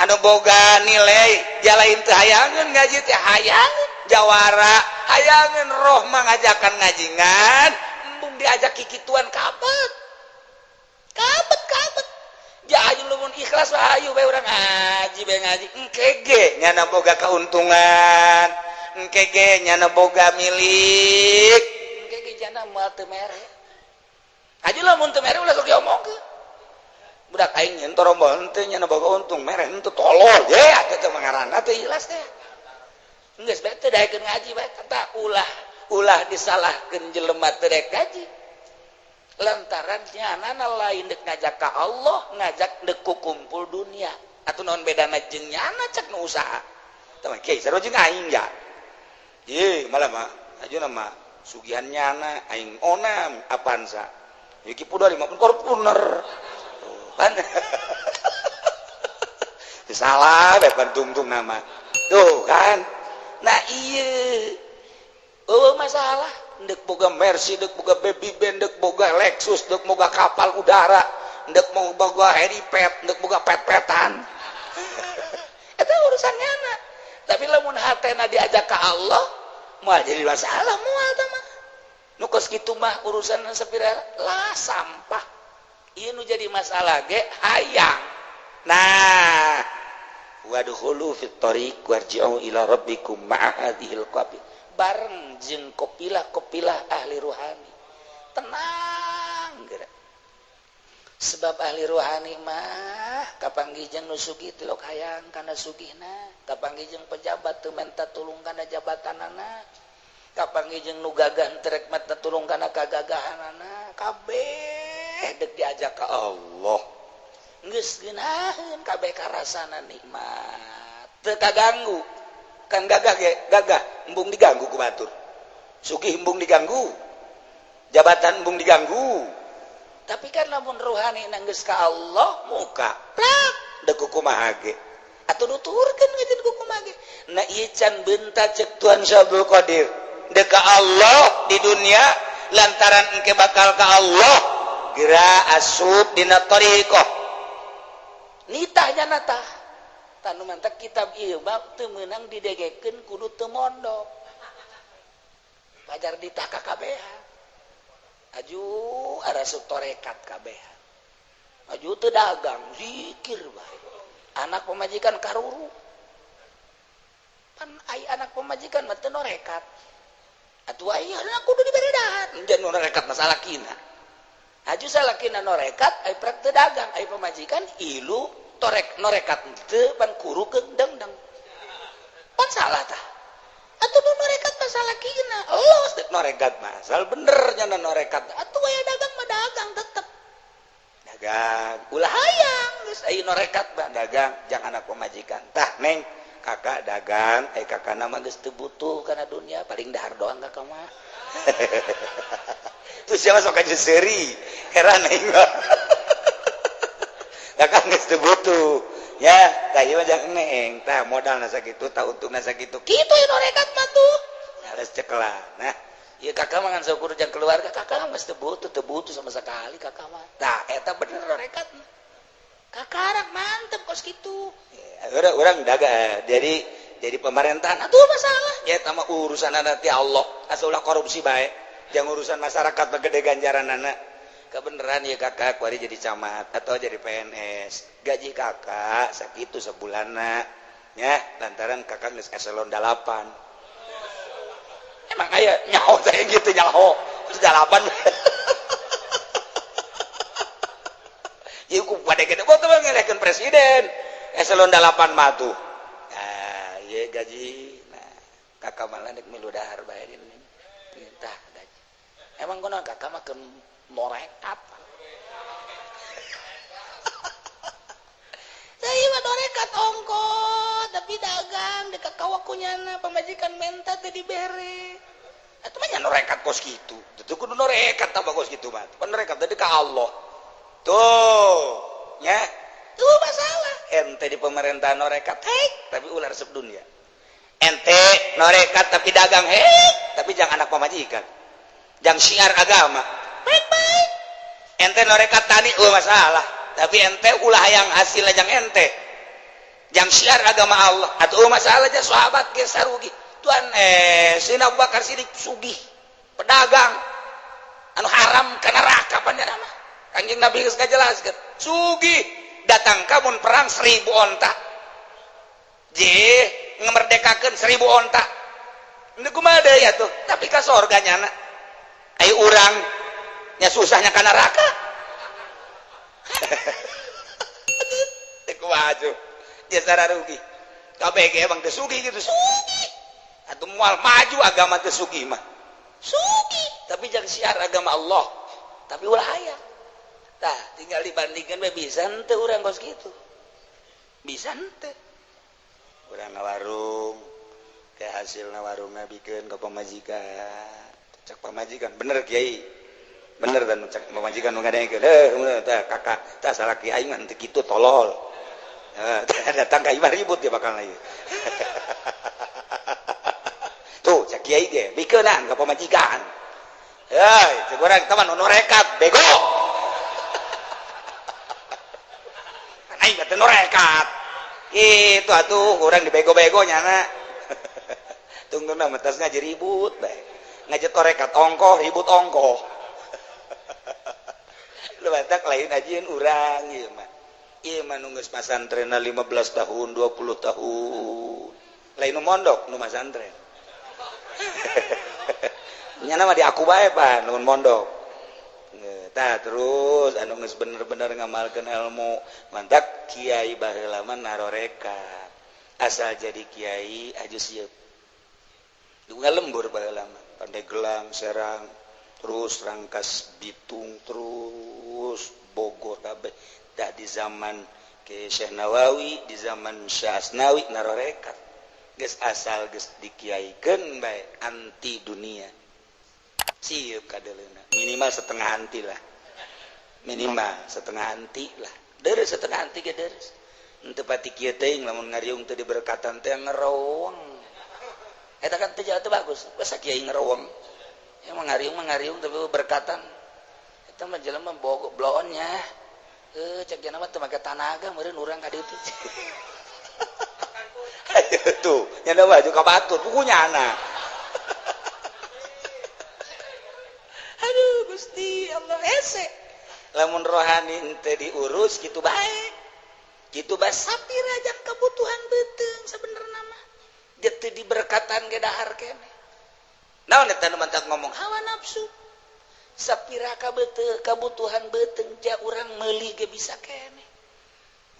anu boga nilai jalain teh hayangeun ngaji teh hayangeun jawara hayangeun roh mah ngajakan ngajingan embung diajak kikituan kabet ja aju lumun ikhlas wah ayu bae urang ngaji engke ge nyana boga kauntungan engke ge nyana boga milik engke ge jana moal teu mere aju lamun teu mere ulah sok diomongkeun budak aing nyentor rombol teu nyana boga untung mere henteu tolol ye atuh teh mangaranna teu ikhlas teh geus bae teu daekeun ngaji bae tata ulah disalahkeun jelema teu daek ngaji lantaran nyanana lain dek ngajak ka Allah ngajak dek kumpul dunia atuh naon bedana jeung nyana cek nu usaha tah kiai sarojeng aing ya ye malah mah ajeuna mah sugihan nyana aing onam apaan sa iki pudari mah korpuner pan salah bae pantung-tung nama tuh kan nah ieu masalah dek boga Mercy, dek boga baby band, dek boga Lexus, dek boga kapal udara, dek mau boga helipad, dek boga pet-petan. Itu urusannya anak. Tapi lamun hatena diajak ke Allah, moal jadi masalah moal teh mah. Nu kos kitu mah urusan sapira lah sampah. Ieu nu jadi masalah ge hayang. Nah, wadkhulu fit thariq warji'u ila rabbikum ma'a hadhil qabil. Bareng jeung kopilah ahli ruhani tenang geura sebab ahli ruhani mah kapanggih jeung nu sugih teu lok hayang kana sugihna kapanggih jeung pejabat teu menta tulung kana jabatanana kapanggih jeung nu gagah teu rek menta tulung kana kagagahanana kabeh dek diajak ka Allah geus geunaheun kabeh karasana nikmat teu kaganggu kan gagah embung diganggu ku batur sugih embung diganggu jabatan embung diganggu tapi kan lamun rohani nanggeus ka Allah muka plak deuk kumaha ge atuh nuturkeun ngeujeun ku kumaha ge na ieu can beunta cek Tuhan Syabul Qadir deuk ka Allah di dunia lantaran engke bakal ka Allah geura asup dina thariqah nitahnya natah tanu mantak kitab ieu mah teu meunang didegekeun kudu teu mondok pajar ditaka kabehan aju arasuk torekat kabehan aju teu dagang zikir bae anak pemajikan karuru pan ai anak pemajikan mah teu norekat atuh ai anak kudu dibere dahan jan norekat masalah kina aju salakina norekat ai prek teu dagang ai pemajikan ilu torek norekat teu pan kuru keundang pan salah tah atuh nu norekat masalah kina los dek norekat mah asal bener nya norekat atuh aya dagang mah dagang tetep dagang ulah hayang geus aya norekat mah dagang jang anak pemajikan tah neng kakak dagang kakana mah geus teu butuh kana dunia paling dahar doang kakak mah terus siapa sok aja seri heran aing mah kakak geus teu butuh ya tah ieu mah jang neng tah modalna sakitu tah untungna sakitu kitu ya norekat mah tuh harus cekelah nah ieu kakak mah ngan syukur jeung keluarga kakak mah teu butuh sama sekali kakak mah tah eta bener norekat kakarak mantep kos kitu urang dagang jadi pemerintahan atuh masalah ya eta mah urusanna ti Allah asa ulah korupsi bae jang urusan masyarakat mah gede ganjaranana kebenaran ya kakak kuari jadi camat atau jadi PNS gaji kakak sakitu sebulana ya lantaran kakak geus eselon 8 emang aya nyaho saya gitu nyaho 8 ya ku pada gede foto ngelehkeun presiden eselon 8 mah tuh nah ieu gaji nah kakak malah dek milu dahar bae di tah gaji emang kunaon kakak mah keun norekat saya mah norekat ongkos tapi dagang dekat kawakunyana pemajikan menta teh dibere eta mah nya norekat kos kitu itu kudu norekat tambah kos kitu mah norekat teh ka Allah tuh nya tuh masalah ente di pemerintahan norekat tapi ular resep dunia ente norekat tapi dagang tapi jangan anak pemajikan jangan syiar agama baik-baik ente norekat tani masalah tapi ente ulah yang hasilnya jangan ente jangan syiar agama Allah atau masalah aja sahabat ge sarugi tuan Sina Abu Bakar Siddiq sugih pedagang anu haram kana neraka panjana mah Kanjeng Nabi geus ngajelaskeun sugih datang kamun perang 1000 onta je ngemerdekakeun 1000 onta nu kumaha deui atuh tapi ka sorga nyana ayo urang nya susahnya ka neraka kumaha atuh dia sadar rugi kabeh ge emang teu sugih gitu sugih atuh moal maju agama teu sugih mah sugih tapi jangan syiar agama Allah tapi ulah hayang tah tinggal dibandingkan we bisa henteu urang kos kitu bisa henteu urang ngawarung ke hasilna warungna bikeun ka pamajikan cek pamajikan bener kiai bener dan cek pamajikan nu ngadengekeun tah kakak tah salah kiai mah teu kitu tolol datang ka imah ribut dia bakal lagi tuh cek kiai ge bikeunan ka pamajikan heuy cek urang teh mah nu norekat bego aing teh norekat itu atuh urang dibego-bego nyana tungtungna metes ngaji ribut bae ngajet norekat ongkoh ribut ongkoh lu batak lain ajieun urang ieu mah nu geus pasantrenna 15 tahun 20 tahun lain nu mondok nu pasantren nyana mah di aku bae pan nu mondok tah terus anu geus bener-bener ngamalkeun ilmu mantap kiai baheula mah narorekat asal jadi kiai aju sieup duga lembur baheula mah pandai gelang serang terus rangkas Bitung terus Bogor kabeh dah di zaman ke Syekh Nawawi di zaman Syekh Asnawi narorekat geus asal geus dikiaikeun bae anti dunia sieup kadeleuna minimal setengah anti lah minimal setengah anti lah deres setengah anti ge deres henteu pati kieu teuing lamun ngariung teu diberkatan teh ngerowong eta kan teh bagus basa kiai ngerowong emang ngariung tapi berkatan eta mah jelema bogo bloonnya cek jana mah teu make tanaga meureun urang ka ditu tuh nyana baju ka batur pukunya anak aduh Gusti Allah hese lamun rohani teu diurus kitu bae kitu bae sapira jang kebutuhan beuteung sabenerna mah dia teu diberkatan ge dahar keneh naon eta nu mantak ngomong hawa nafsu sapira kabutuhan beuteung ja urang meuli ge bisa keneh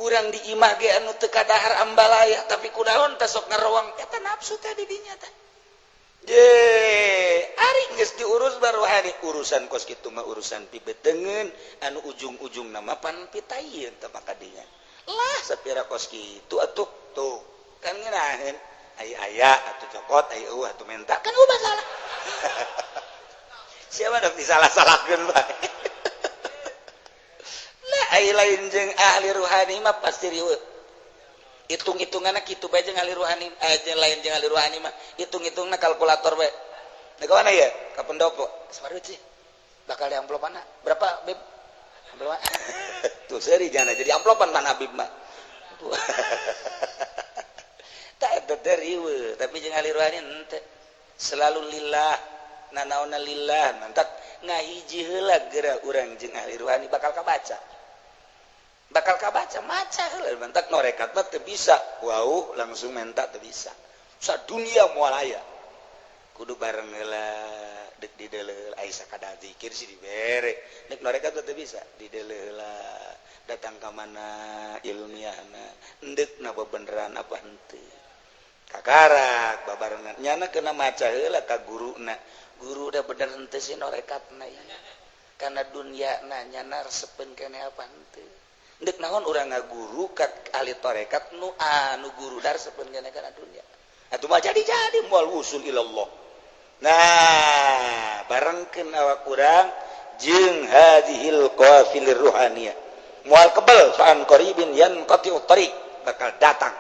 urang di imah ge anu teu kadahar ambalaya tapi kunaon teh sok ngarowang eta nafsu teh di dinya teh je ari geus diurus barohani urusan kos kitu mah urusan pibeteungeun anu ujung-ujung nama pan pitaieun teh maka dinya lah sapira kos kitu atuh tuh kan ngeunaheun aya atuh cokot aya eueuh atuh menta kan ubah salah siapa dok disalah-salahkeun bae lah ai lain jeung ahli ruhani mah pasti riweuh hitung-hitunganna kitu bae jeung ahli ruhani aja lain jeung ahli ruhani mah hitung-hitungna kalkulator bae da mana ya ka pendopo sabareuh sih bakal di amplopana berapa beb amplop tuh seri jangan jadi amplopan mana Habib mah tak ada riweuh tapi jeung ahli ruhani henteu selalu lillah nanaona lillah mantap ngahiji heula geura urang jeung ahli rohani bakal kabaca maca heula mentak norekat mah teu bisa wau langsung menta teu bisa sadunia moal aya kudu bareng heula dek di deuleu aya sakada zikir si dibere nek norekat teu bisa di deuleu heula datang ka mana ilmiahna endek na beneran apa henteu kakarak babarengan nyana kena maca heula ka guruna guru udah bener henteu si norekatna ieu kana dunyana nyana resepeun keneh apa henteu endek naon urang ngaguru ka ahli tarekat nu guru dar resepeun keneh kana dunya atuh mah jadi moal wusul ilallah nah barengkeun awak urang jeung hadhil qafilir ruhaniyah mual kebal fa'an qaribin yanqati'ut tariq bakal datang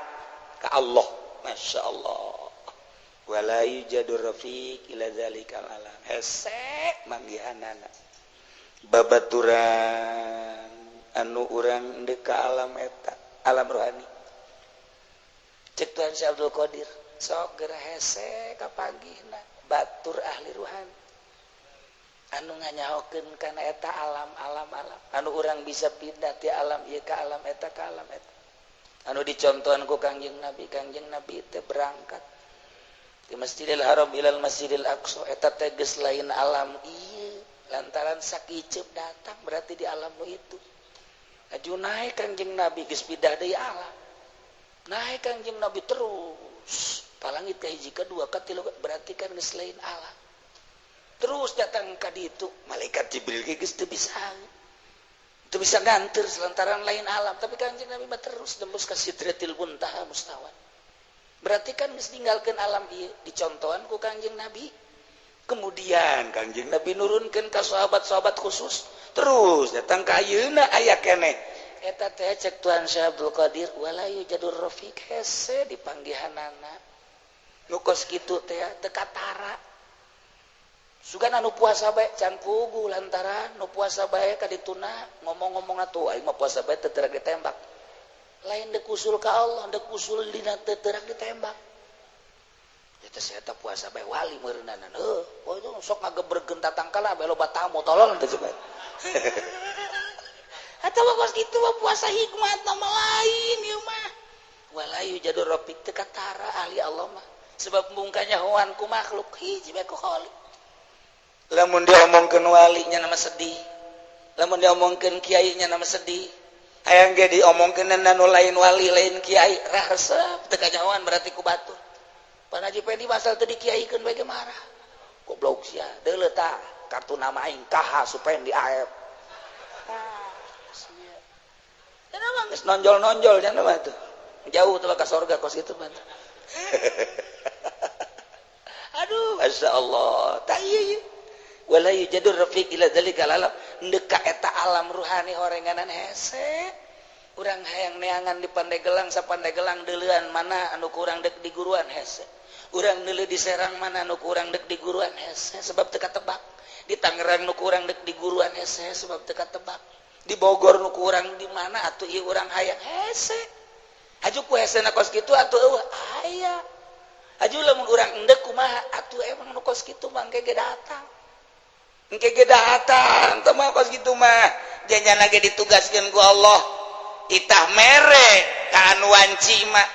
ke Allah masyaallah wala yujadur rafiq ila zalikal alam hesek manggihanana babaturan anu urang deuk ka alam eta alam rohani cek Tuhan Syekh Abdul Qadir sok geura hesek ka panggihna batur ahli rohani anu nganyahokeun kana eta alam anu urang bisa pindah ti alam ieu ka alam eta anu dicontohan ku Kangjeng Nabi teh berangkat di Masjidil Haram ilal Masjidil Aqsa eta teh geus lain alam ieu lantaran sakiceup datang berarti di alam nu itu aju naik Kangjeng Nabi geus pindah deui alam naik Kangjeng Nabi terus palangit ka hiji kadua katilu berarti kan geus lain alam terus datang ka ditu malaikat Jibril geus teu bisa nganter selantaran lain alam tapi Kangjeng Nabi mah terus tembus ka Sidratil Muntaha mustawan berarti kan geus ninggalkeun alam ieu dicontohan ku Kangjeng Nabi kemudian Kangjeng Nabi nurunkeun ka sahabat-sahabat khusus terus datang ka ayeuna aya keneh eta teh cek Tuhan Syekh Abdul Qadir wala yujadur rafiq hese dipanggihanana nu kos kitu teh teu katara sugan anu puasa bae can pugu lantaran nu puasa bae ka dituna ngomong-ngomong atuh aing mah puasa bae teu teurak ditembak lain deuk usul ka Allah deuk usul dina teu teurak ditembak eta saya teh puasa bae wali meureunana oh itu sok ngagebregeun tatangkala bae loba tamu tolol teh cenah atawa kos kitu mah puasa hikmat mah lain ieu mah walayu jadur rafiq teu katara ahli Allah mah sebab mungkanya hoan ku makhluk hiji bae ku khaliq lamun dia omongkeun walinya nama sedih lamun dia omongkeun kiainya nama sedih hayang ge diomongkeun anu lain wali lain kiai resep teu kanyahoan berarti ku batur pan Haji Pedi masal teu dikiaikeun bae ge marah goblok sia deuleu tah kartu nama aing KH supaya di AF sia dan mah geus nonjol-nonjol nya mah tuh jauh teh ka surga kos kitu mah aduh masyaallah tah ieu wala yujadur rafiq ila zalikal alam ndeka eta alam ruhani horenganan hese urang hayang neangan di Pandegelang sapandegelang deuleuan mana anu kurang deuk di guruan hese urang deuleu di Serang mana anu kurang deuk di guruan hese sebab teu katebak di Tangerang nu kurang deuk di guruan hese sebab teu katebak di Bogor nu kurang di mana atuh ieu urang hayang hese aju ku hesena kos kitu atuh eueuh aya aju lamun urang endek kumaha atuh emang nu kos kitu mangke ge datang engke ge datang teu mah kos kitu mah janjana ge ditugaskeun ku Allah itah mere ka anu wanci mah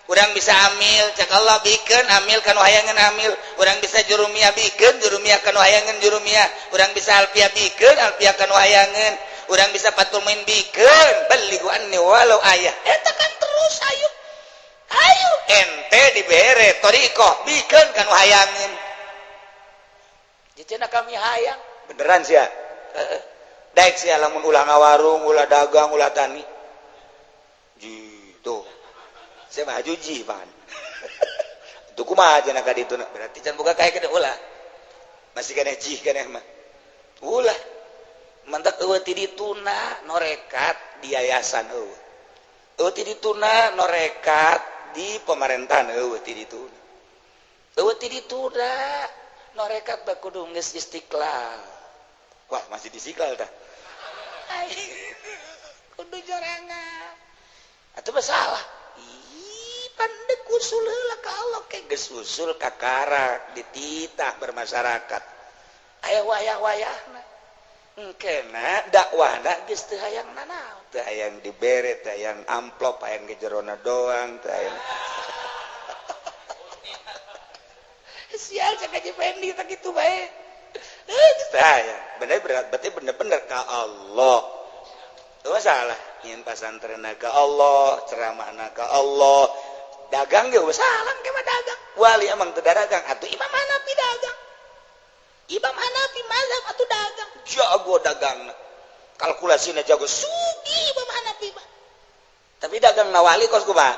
urang bisa amil cak Allah bikeun amil kanu hayangeun amil urang bisa jurumiyah bikeun jurumiyah kanu hayangeun jurumiyah urang bisa alfiah bikeun alfiah kanu hayangeun urang bisa fatul muin bikeun balighu anni walau ayah eta kan terus ayo ente dibere thariqah bikeun kanu hayangeun jicena kami hayang beneran sia daek sia lamun ulah ngawarung ulah dagang ulah tani gitu saya mah juji pan itu kumaha cenah ka ditu berarti can boga kae kada ulah masih keneh jih keneh mah ulah mantak eueuh ti dituna norekat di yayasan eueuh ti dituna norekat di pemerintahan eueuh ti dituna norekat bakudu geus Istiqlal wah masih di Istiqlal tah kudu jorangan atuh masalah pandek usul heula ka Allah ke geus usul ka karak dititah bermasyarakat aya wayah-wayahna engkena dakwahna geus teu hayang nanaon teu hayang dibere teu hayang amplop hayang di jerona doang teu hayang sial cek aja Fendi tak gitu bae teu hayang bener berarti bener-bener ka Allah teu masalah nyin pasantrenna ka Allah ceramahna ka Allah dagang ge salam ke mah dagang wali emang teu dagang atuh Imam Hanafi dagang Imam Hanafi mazhab atuh dagang jago dagangna kalkulasina jago sugi Imam Hanafi mah tapi dagang na wali kos kumaha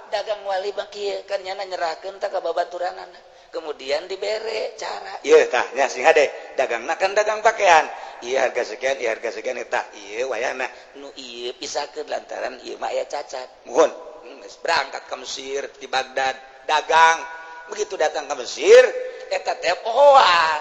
dagang wali mah kieu kan nyana nyerahkeun teh ka babaturanana kemudian dibere cara ieu tah nya sing hade dagangna kan dagang pakaian ieu harga sekian tah ieu wayahna nu ieu pisahkeun lantaran ieu mah aya cacat muhun geus berangkat ka Mesir di Baghdad dagang begitu datang ke Mesir eta teh pohoan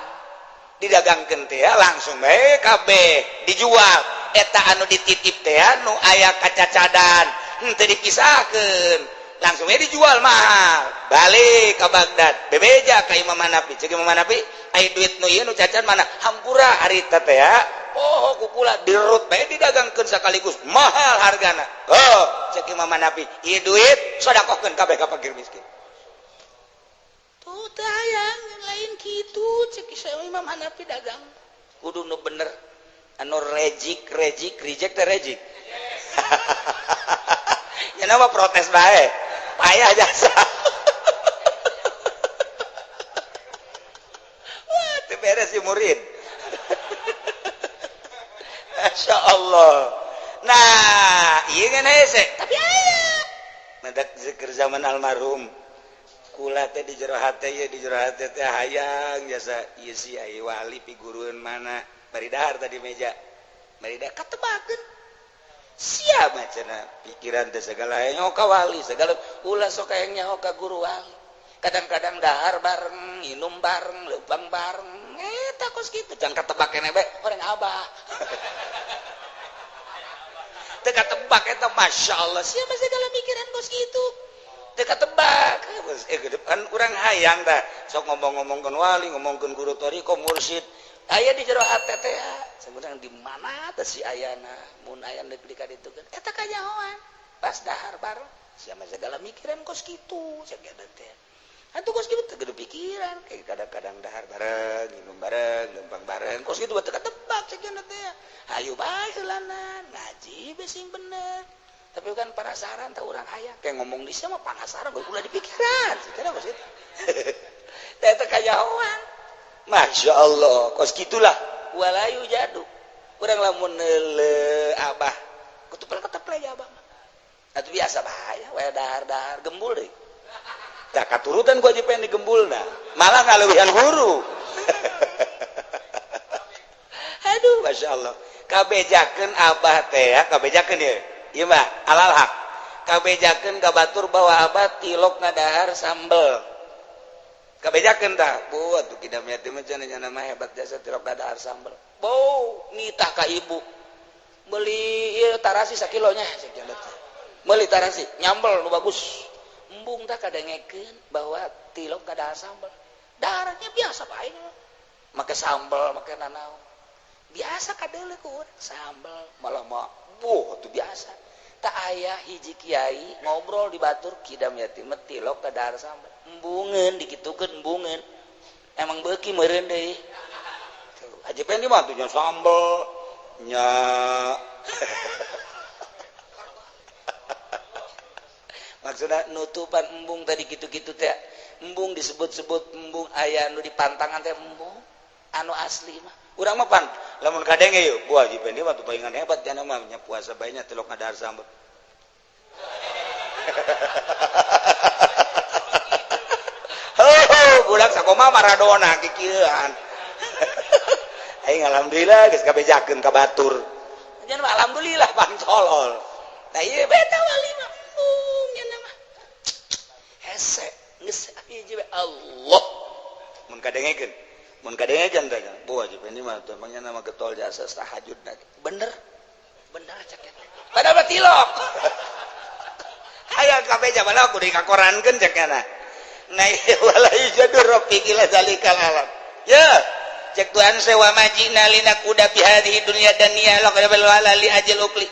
didagangkeun teh langsung bae kabeh dijual eta anu dititip teh nu aya kacacadan henteu dipisahkeun langsung aja dijual mahal balik ke Baghdad bebeja ke Imam Hanafi cek Imam Hanafi aya duit nu ieu nu cacat mana hampura harita teh ya oh kukula dirut bae didagangkeun sakaligus mahal hargana oh cek Imam Hanafi ieu duit sedekahkeun kabeh ka fakir miskin tuh teh hayang yang lain kitu cek Imam Hanafi dagang kudu nu bener anu reject ya nama protes bae payah jasa wah itu beres si murid Masya Allah nah iya kan hese tapi ayah mendak zikir zaman almarhum kula teh di jero hate ya di jero hate teh hayang jasa ieu si ai wali piguruan mana bari dahar tadi meja bari dahar katebakeun siapa cenah pikiran teh segala nyaho ka wali segala ulah sok hayang nyaho ka guru wali kadang-kadang dahar bareng minum bareng leubang bareng eta kos kitu can katebak keneh bae orang abah teu katebak eta masyaallah siapa segala pikiran kos kitu teu katebak kan urang hayang tah sok ngomong-ngomongkeun wali ngomongkeun guru thariqah mursyid aya di jero hate teh sebenarnya di mana teh si ayana mun aya deuk ka ditu kan eta kanyahoan pas dahar bareng siapa segala mikiran kos kitu cek eta teh atuh kos kitu teu gede pikiran kayak kadang-kadang dahar bareng minum bareng lempang bareng kos kitu teu katebak cek eta teh hayu bae heulana ngaji be sing bener tapi kan penasaran teh urang aya kayak ngomong di sia mah penasaran ulah dipikiran cek eta kos kitu teh eta kanyahoan Masya Allah, kos gitulah walayu jadu urang lamun neule abah ketepel ya abah atuh biasa bahaya we dahar-dahar gembul deui tah katurutan ku aja pengen digembulna malah ngaleuwihan guru aduh Masya Allah kabejakeun abah teh ya kabejakeun ieu ieu mah alal haq kabejakeun ka batur bahwa abah tilok ngadahar sambel kabejakeun tah buat tuh kidam yatim cenah nama hebat jasa tilok dadar sambel bau nitah ka ibu beli ieu tarasi sakilonya sakieu teh meuli tarasi nyambel nu bagus embung tah kadengekeun bahwa tilok dadar sambel daharnya biasa bae make sambel make nanaon biasa kadeuleu ku urang sambel malah mah tuh biasa tak aya hiji kiai ngobrol di batur kidam yatim tilok dadar sambel embungeun dikitukeun embungeun emang beuki meureun deui aja pengen mah tuh nya sambel nya maksudna nutupan embung tadi gitu-gitu teh embung disebut-sebut embung aya nu dipantangan teh embung anu asli mah urang mah pan lamun kadenge yeuh buah aja pengen mah tuh palingan hebat nya mah nya puasa bae nya telok ngadahar sambel budak sakoma Maradona kikieuan aing alhamdulillah geus kabejakeun ka batur nya alhamdulillah pancolol tah ieu beta wali mah nya mah hese geus hiji we Allah mun kadengekeun teh buah aja ini mah teh mangnya nama getol jasa tahajud bener cek eta padahal tilok aya kabeja bala kudu dikakorankeun cek eta nah wala yajadu rabbika la zalikal alam ya cek Tuhan sewa majina lina kuda fi hadhihi dunya daniyah laqad wala li ajal ukli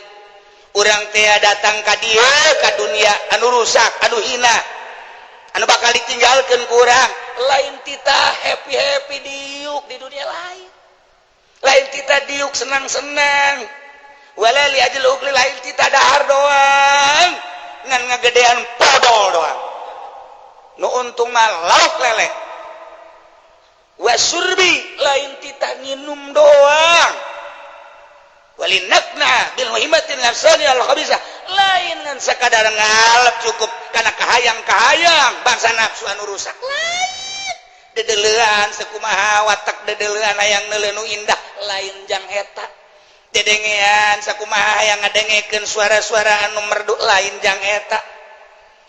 urang teh datang ka dieu ka dunia anu rusak anu hina anu bakal ditinggalkeun ku urang lain tita happy diuk di dunia lain tita diuk senang-senang wala li ajal ukli lain tita dahar doang ngan ngagedean podol doang nu untung mah lauk lele wasurbi lain tita nginum doang walinakna bil muhimmatin nafsani al khabisah lain ngan sakadar ngalap cukup kana kahayang bangsa nafsu anu rusak lain dedeleuan sakumaha watak dedeleuan hayang neuleuh nu indah lain jang eta dedengean sakumaha hayang ngadengekeun suara-suara anu merdu lain jang eta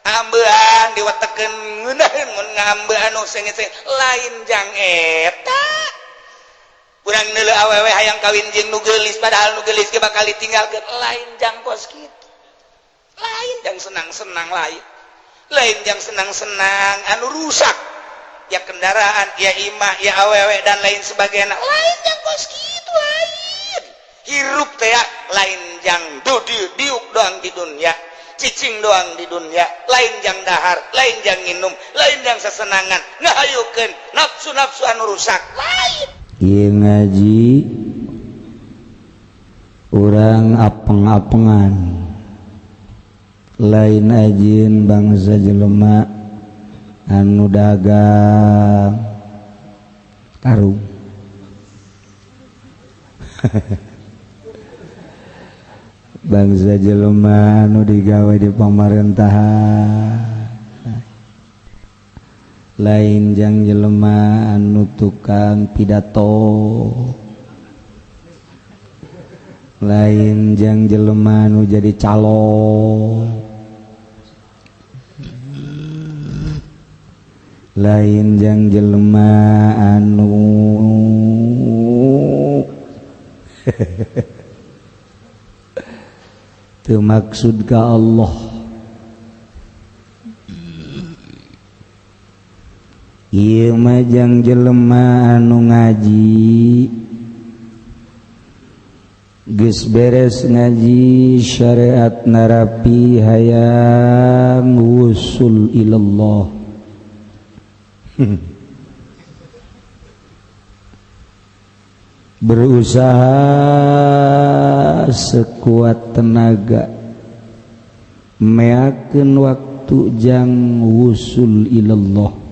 ambean diwatekeun ngeunaheun mun ngambe anu sengit-sengit lain jang eta urang neuleuh awewe hayang kawin jeung nu geulis padahal nu geulis ge bakal ditinggalkeun lain jang kos kitu lain jang senang-senang lain jang senang-senang anu rusak ya kendaraan ya imah ya awewe dan lain sebagainya lain jang kos kitu lain hirup teh lain jang diuk doang di dunia cicing doang di dunia lain jang dahar lain jang nginum lain jang sesenangan ngahayukeun nafsu-nafsu anu rusak lain ieu ngaji urang apeng-apengan lain ajieun bangsa jelema anu dagang karung bangsa jelema anu digawe di pamerintahan lain jang jelema anu tukang pidato lain jang jelema anu jadi calo lain jang jelema anu teu maksud ka Allah ieu mah jang jelema anu ngaji geus beres ngaji syariat narapi hayang wusul ilallah berusaha sekuat tenaga meakeun waktu jang wusul ilallah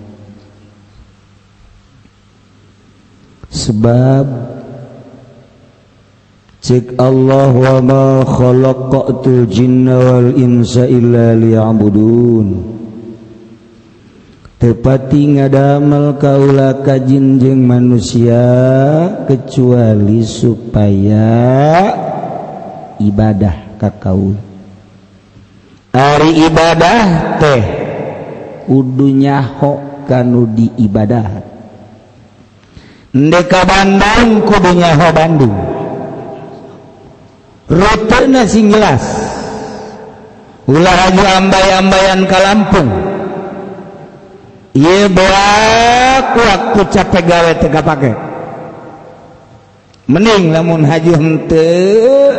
sebab cek Allah wa ma khalaqatul jinna wal insa illa liya'budun tepati ngadamel kaula ka jin jeung manusia kecuali supaya ibadah ka kaula ari ibadah teh kudu nyaho kanu diibadah ndek ka Bandung kudu nyaho Bandung rutena sing jelas ulah aju ambay-ambayan ka Lampung ieu beak waktu capek gawe teh kapake mending lamun haji henteu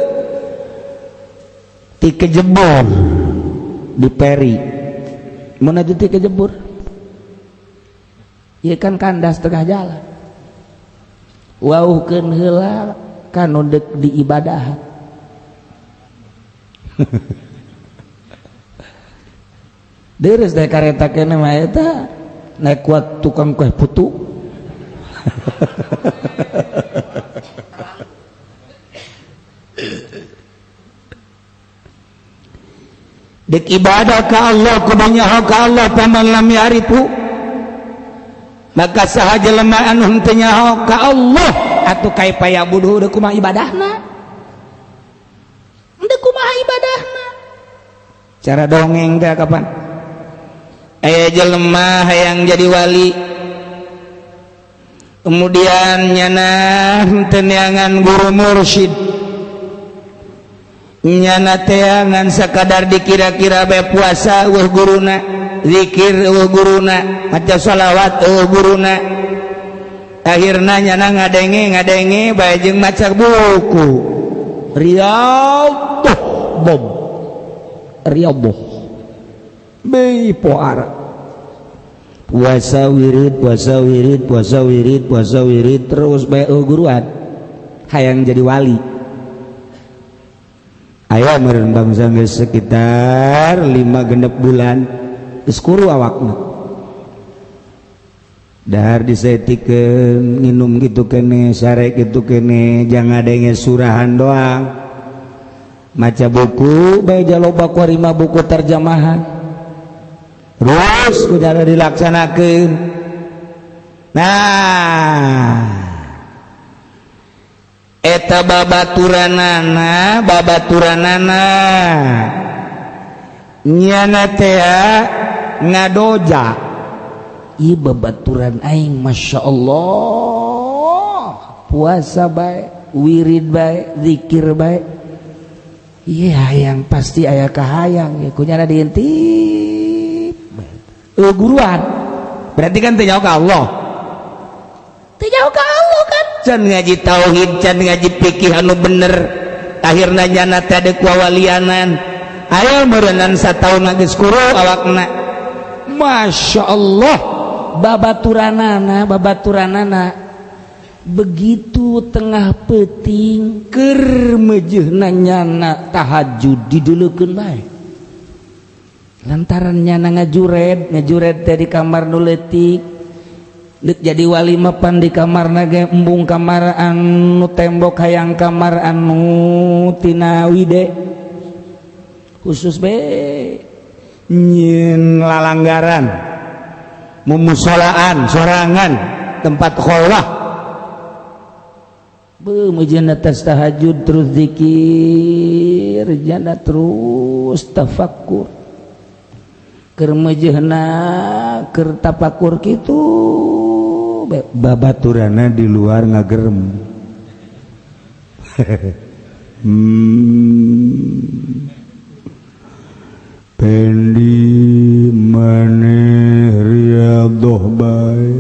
ti kejebur di Peri mun aju ti kejebur ieu kan kandas tengah jalan wauhkeun heula kanu deuk di ibadah deres da kareta keneh mah eta naik kuat tukang kue putu dek ibadah ka Allah kudu nyaho ka Allah paman lam yarifu maka saha jelema anu henteu nyaho ka Allah atuh kaifa yabudu deuk kumaha ibadahna deuk kumaha ibadahna cara dongeng teh kapan aya jelema hayang jadi wali kemudian nyana henteu neangan guru mursyid nyana teangan sakadar dikira-kira bae puasa eueuh guruna zikir eueuh guruna maca shalawat eueuh guruna akhirnya nyana ngadenge bae jeung maca buku Riyadhah be poara puasa wirid terus bae guruan hayang jadi wali. Aya meureun bangsa geus sekitar 5-6 bulan geus kuru awakna. Dahar disetikeun nginum kitu kene, sare kitu kene, jangan ngadenge surahan doang. Maca buku bae jaloba ku 5 buku terjemahan. Terus kudu dilaksanakeun. Nah, eta babaturanana nyana teh ngadoja ieu babaturan aing masya Allah puasa bae wirid bae zikir bae ieu hayang pasti aya kahayang ya kunyana diintip guruan berarti kan teu nyaho ka Allah kan can ngaji tauhid can ngaji fikih anu bener akhirna nyana teh ada kuawalianan aya meureunnan sataun geus kuru awakna masya Allah babaturanana begitu tengah peuting keur meujeuhna nyana tahajud dideulekeun bae lantaran nyana ngajured teh di kamar nu leutik dek jadi wali mapan di kamar nage embung kamar anu tembok hayang kamar anu tina wide khusus be nyin lalanggaran mumusolaan sorangan tempat kholwah be meujeuhna tas tahajud terus zikir jana terus tafakkur keur meujeuhna keur tafakur kitu babaturana di luar ngagerem pendi maneh Riyadhah bae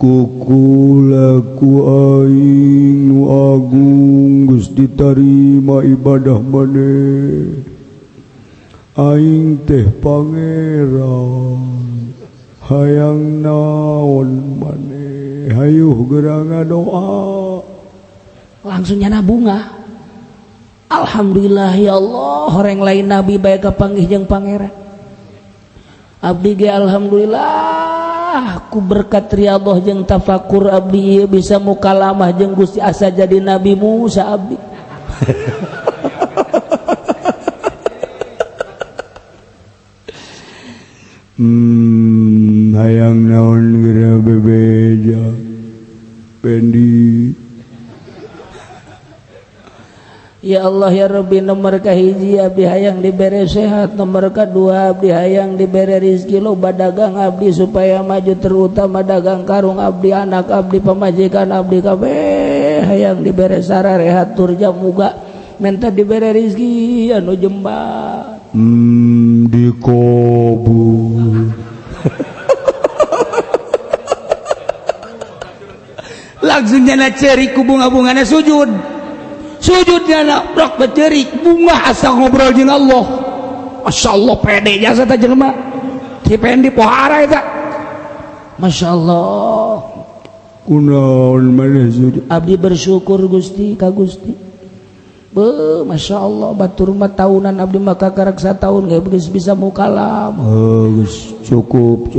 kukulaku aing nu agung geus ditarima ibadah maneh aing teh pangeran hayang naon maneh hayuh geura ngadoa langsung nyana bunga alhamdulillah ya Allah horeng lain nabi bae kapanggih jeung pangeran abdi ge alhamdulillah ku berkat riyadhah jeung tafakur abdi ieu bisa mukalamah jeung Gusti asa jadi Nabi Musa abdi hayang naon geura bebeja pendi ya Allah ya Rabbi nomor kahiji abdi hayang dibere sehat nomor kadua abdi hayang dibere rezeki loba dagang abdi supaya maju terutama dagang karung abdi anak abdi pamajikan abdi kabeh hayang dibere sararehat tur jamuga menta dibere rezeki anu jembar dikobul langsung nyana cerik ku bunga-bungana sujud nyana rok becerik bunga asa ngobrol jeung Allah masya Allah pede jasa ta jelema si pendi pohara eta masya Allah kunaon maneh sujud abdi bersyukur Gusti ka Gusti masya Allah batur mah tahunan abdi mah kakarak sataun geus bisa mukalam geus cukup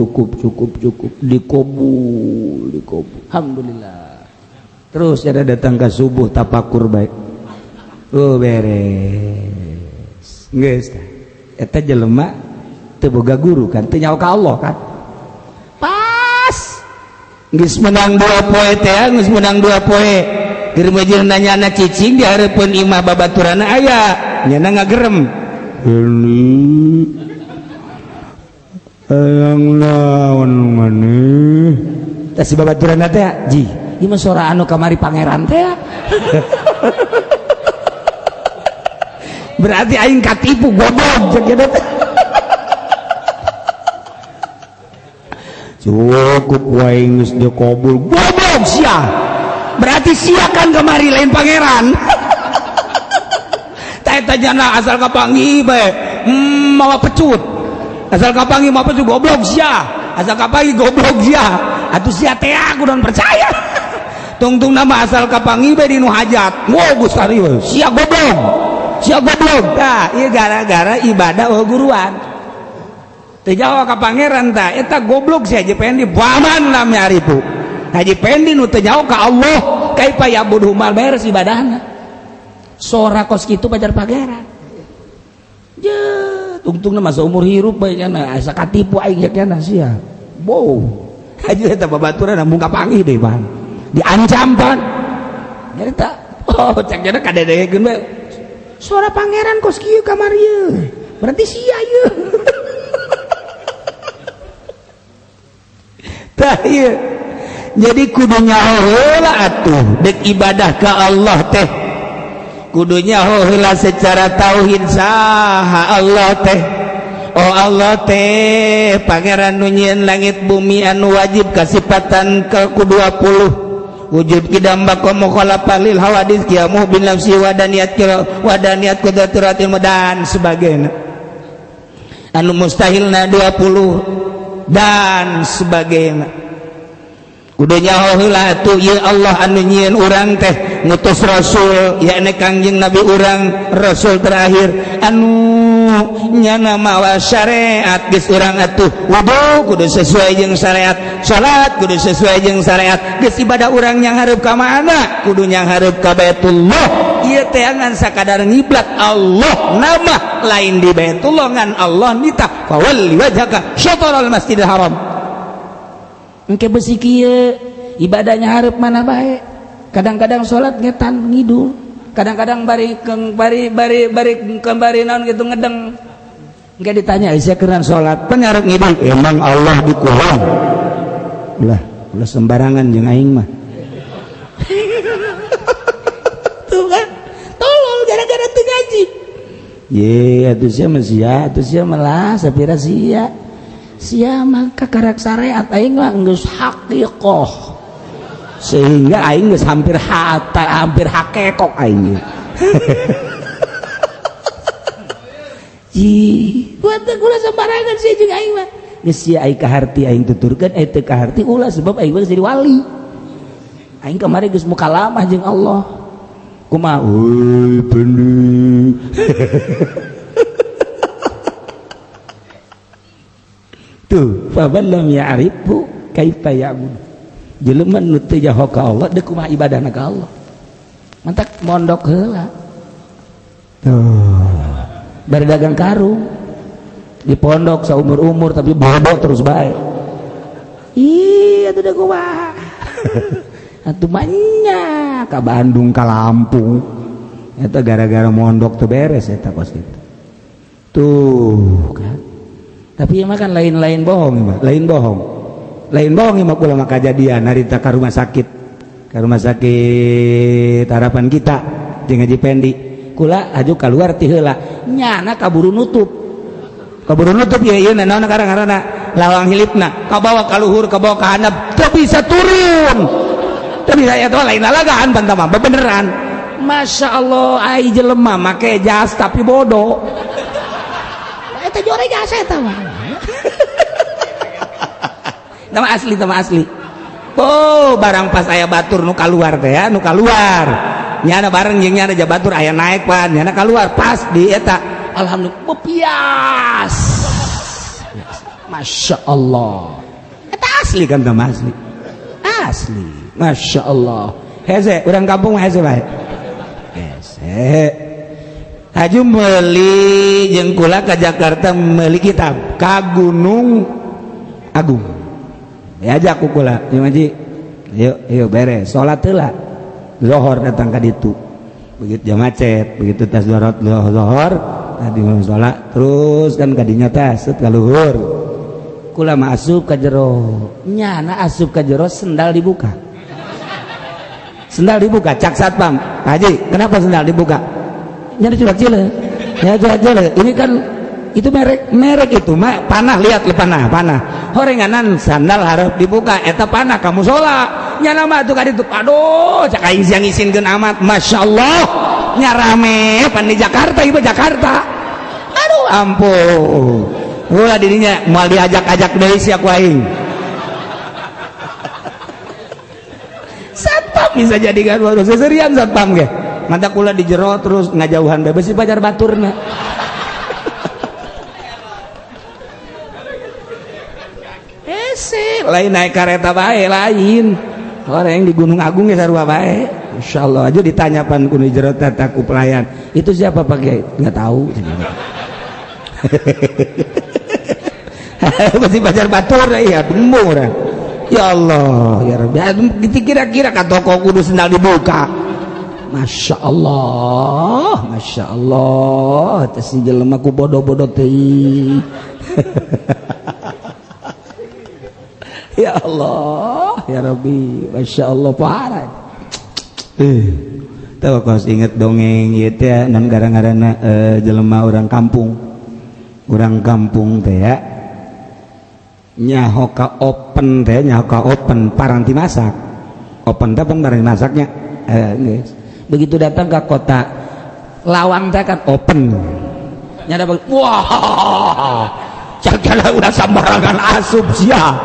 dikobul alhamdulillah terus ada datang ke subuh tapakur baik beres geus eta jelema teu boga guru kan teu nyaho ka Allah kan pas geus menang 2 poe teh geus menang 2 poe keur meujeuhna nyana cicing di hareupeun imah babaturana aya nyana ngagerem ini hayang naon maneh tah si babaturana teh ji ieu mah sora anu kamari pangeran teh berarti aing katipu goblok jeung kitu teh cukup wae geus dikobul goblok sia berarti sia kan kemari lain pangeran. Eta jana asal kapanggih bae mawa pecut, asal kapanggih mawa pecut goblok sia, asal kapanggih goblok sia atuh sia teh aku don percaya. Tungtung nama asal kapanggih bae di nu hajat wow Gustari sia goblok tah ieu gara-gara ibadah guruan teu jawa ka pangeran tah eta goblok si Haji Pendi paman lam nyaripu Haji Pendi nu teu jawa ka Allah kaifa yabudu mal beres ibadahna sora kos kitu pajar pangeran je tungtungna masa umur hirup bae cenah asa katipu aing cenah sia wow haji eta babaturan mun kapanggih deui pan diancam pan nyata oh cek cenah kadedegeun bae suara pangeran kos kieu kamar ieu berarti sia ieu tah ieu jadi kudunya heula atuh dek ibadah ka Allah teh kudunya heula secara tauhid saha Allah teh oh Allah teh pangeran nu nyieun langit bumi anu wajib kasifatan ke ku-20 wujud kidam bako mukhalafah lil hawadits qiyamuh bin nafsi wadaniyat qudratil mudan sebagainya anu mustahilna 20 dan sebagainya kudunya heula atuh ieu Allah anu nyieun urang teh ngutus rasul yakni Kangjeng Nabi urang rasul terakhir anu nyana mawa syariat geus urang atuh wudu kudu sesuai jeung syariat salat kudu sesuai jeung syariat geus ibadah urang yang hareup ka mana kudu yang hareup ka Baitullah ieu teh ngan sakadar ngiblat Allah nama lain di Baitullah ngan Allah nita fawalli wajhaka syatral masjidil haram engke besi kieu ibadahnya hareup mana bae kadang-kadang salat ngetan ngidul kadang-kadang bari naon gitu ngedeng engke ditanya sia keuran salat pan hareup ngidul emang Allah dikulang ulah sembarangan jeung aing mah tuh kan tolol gara-gara teu ngaji ye atuh sia mah sia atuh sia melah sapira sia mah kakarak syariat aing mah geus haqiqah sehingga aing geus hampir hakekok aing buat ulah sembarangan sih jeung aing mah geus sia aing kaharti aing tuturkeun teu kaharti ulah sebab aing geus jadi wali aing kamari geus mukalamah jeung Allah kumaha euy Pendi tuh faman lam ya'rifu kaifa ya'budu jelema nu teu jaho ka Allah deuk kumaha ibadahna ka Allah mantak mondok heula tuh bari dagang karung di pondok saumur-umur tapi bodoh terus bae ih atuh da kumaha atuh manya ka Bandung ka Lampung eta gara-gara mondok teu beres eta kos kitu tuh kan tapi emang kan lain bohong mah kula mah kajadian harita ka rumah sakit harapan kita jeung Haji Pendi kula aju keluar ti heula nyana kaburu nutup ya ieu naon karang-karangna lawang hilipna kabawa ka luhur kabawa ka handap teu bisa turun teu bisa eta lain lalagaan bantah mah beneran Masya Allah ai jelema make jas tapi bodoh eta jore jas eta mah nama asli oh barang pas aya batur nu kaluar teh ya nu kaluar nyana bareng jeung nyana jabatur aya naik pan nyana kaluar pas di eta alhamdulillah bepias Masya Allah eta asli kan nama asli Masya Allah hese urang kampung hese bae hese haju meuli jeung kula ka Jakarta meuli kitab ka Gunung Agung diajak ku kula Haji yuk beres salat heula zuhur datang ka ditu begitu jam macet begitu tas zuhur tadi mau salat terus kan kadinya tas ka luhur kula mah asup ka jero nyana asup ka jero sendal dibuka cak satpam Haji kenapa sendal dibuka nyari cilek ini kan itu merek itu mah panah lihat panah horenganan sandal harap dibuka eta panah kamu sholat nya nama tuh kaditu aduh cak aing siang isinkeun amat masyaallah nya rame pan di Jakarta ibu Jakarta aduh ampun ulah dirinya moal diajak-ajak deui sia ku aing satpam bisa jadi kan waduh seserian satpam ge mantap kula di jero terus ngajauhan bebas si pacar baturna lain naik kereta bae lain orang di Gunung Agung ya sarua bae insyaallah aja ditanya pan kuno jero tataku pelayan itu siapa Pak Kiai nggak tahu masih pacar batur ya tembung orang ya Allah ya Rabbi kira-kira ka toko kudu sendal dibuka Masya Allah tes jelema ku bodoh-bodoh teh ya Allah ya Rabbi Masya Allah parah tahu kos inget dongeng ieu teh non gara-garana jelema orang kampung teh ya nyaho ka open teh nyaho ka open paranti masak open teh paranti masaknya guys begitu datang ke kota lawang teh kan open nyada wah cakala udah sambarangan asup sia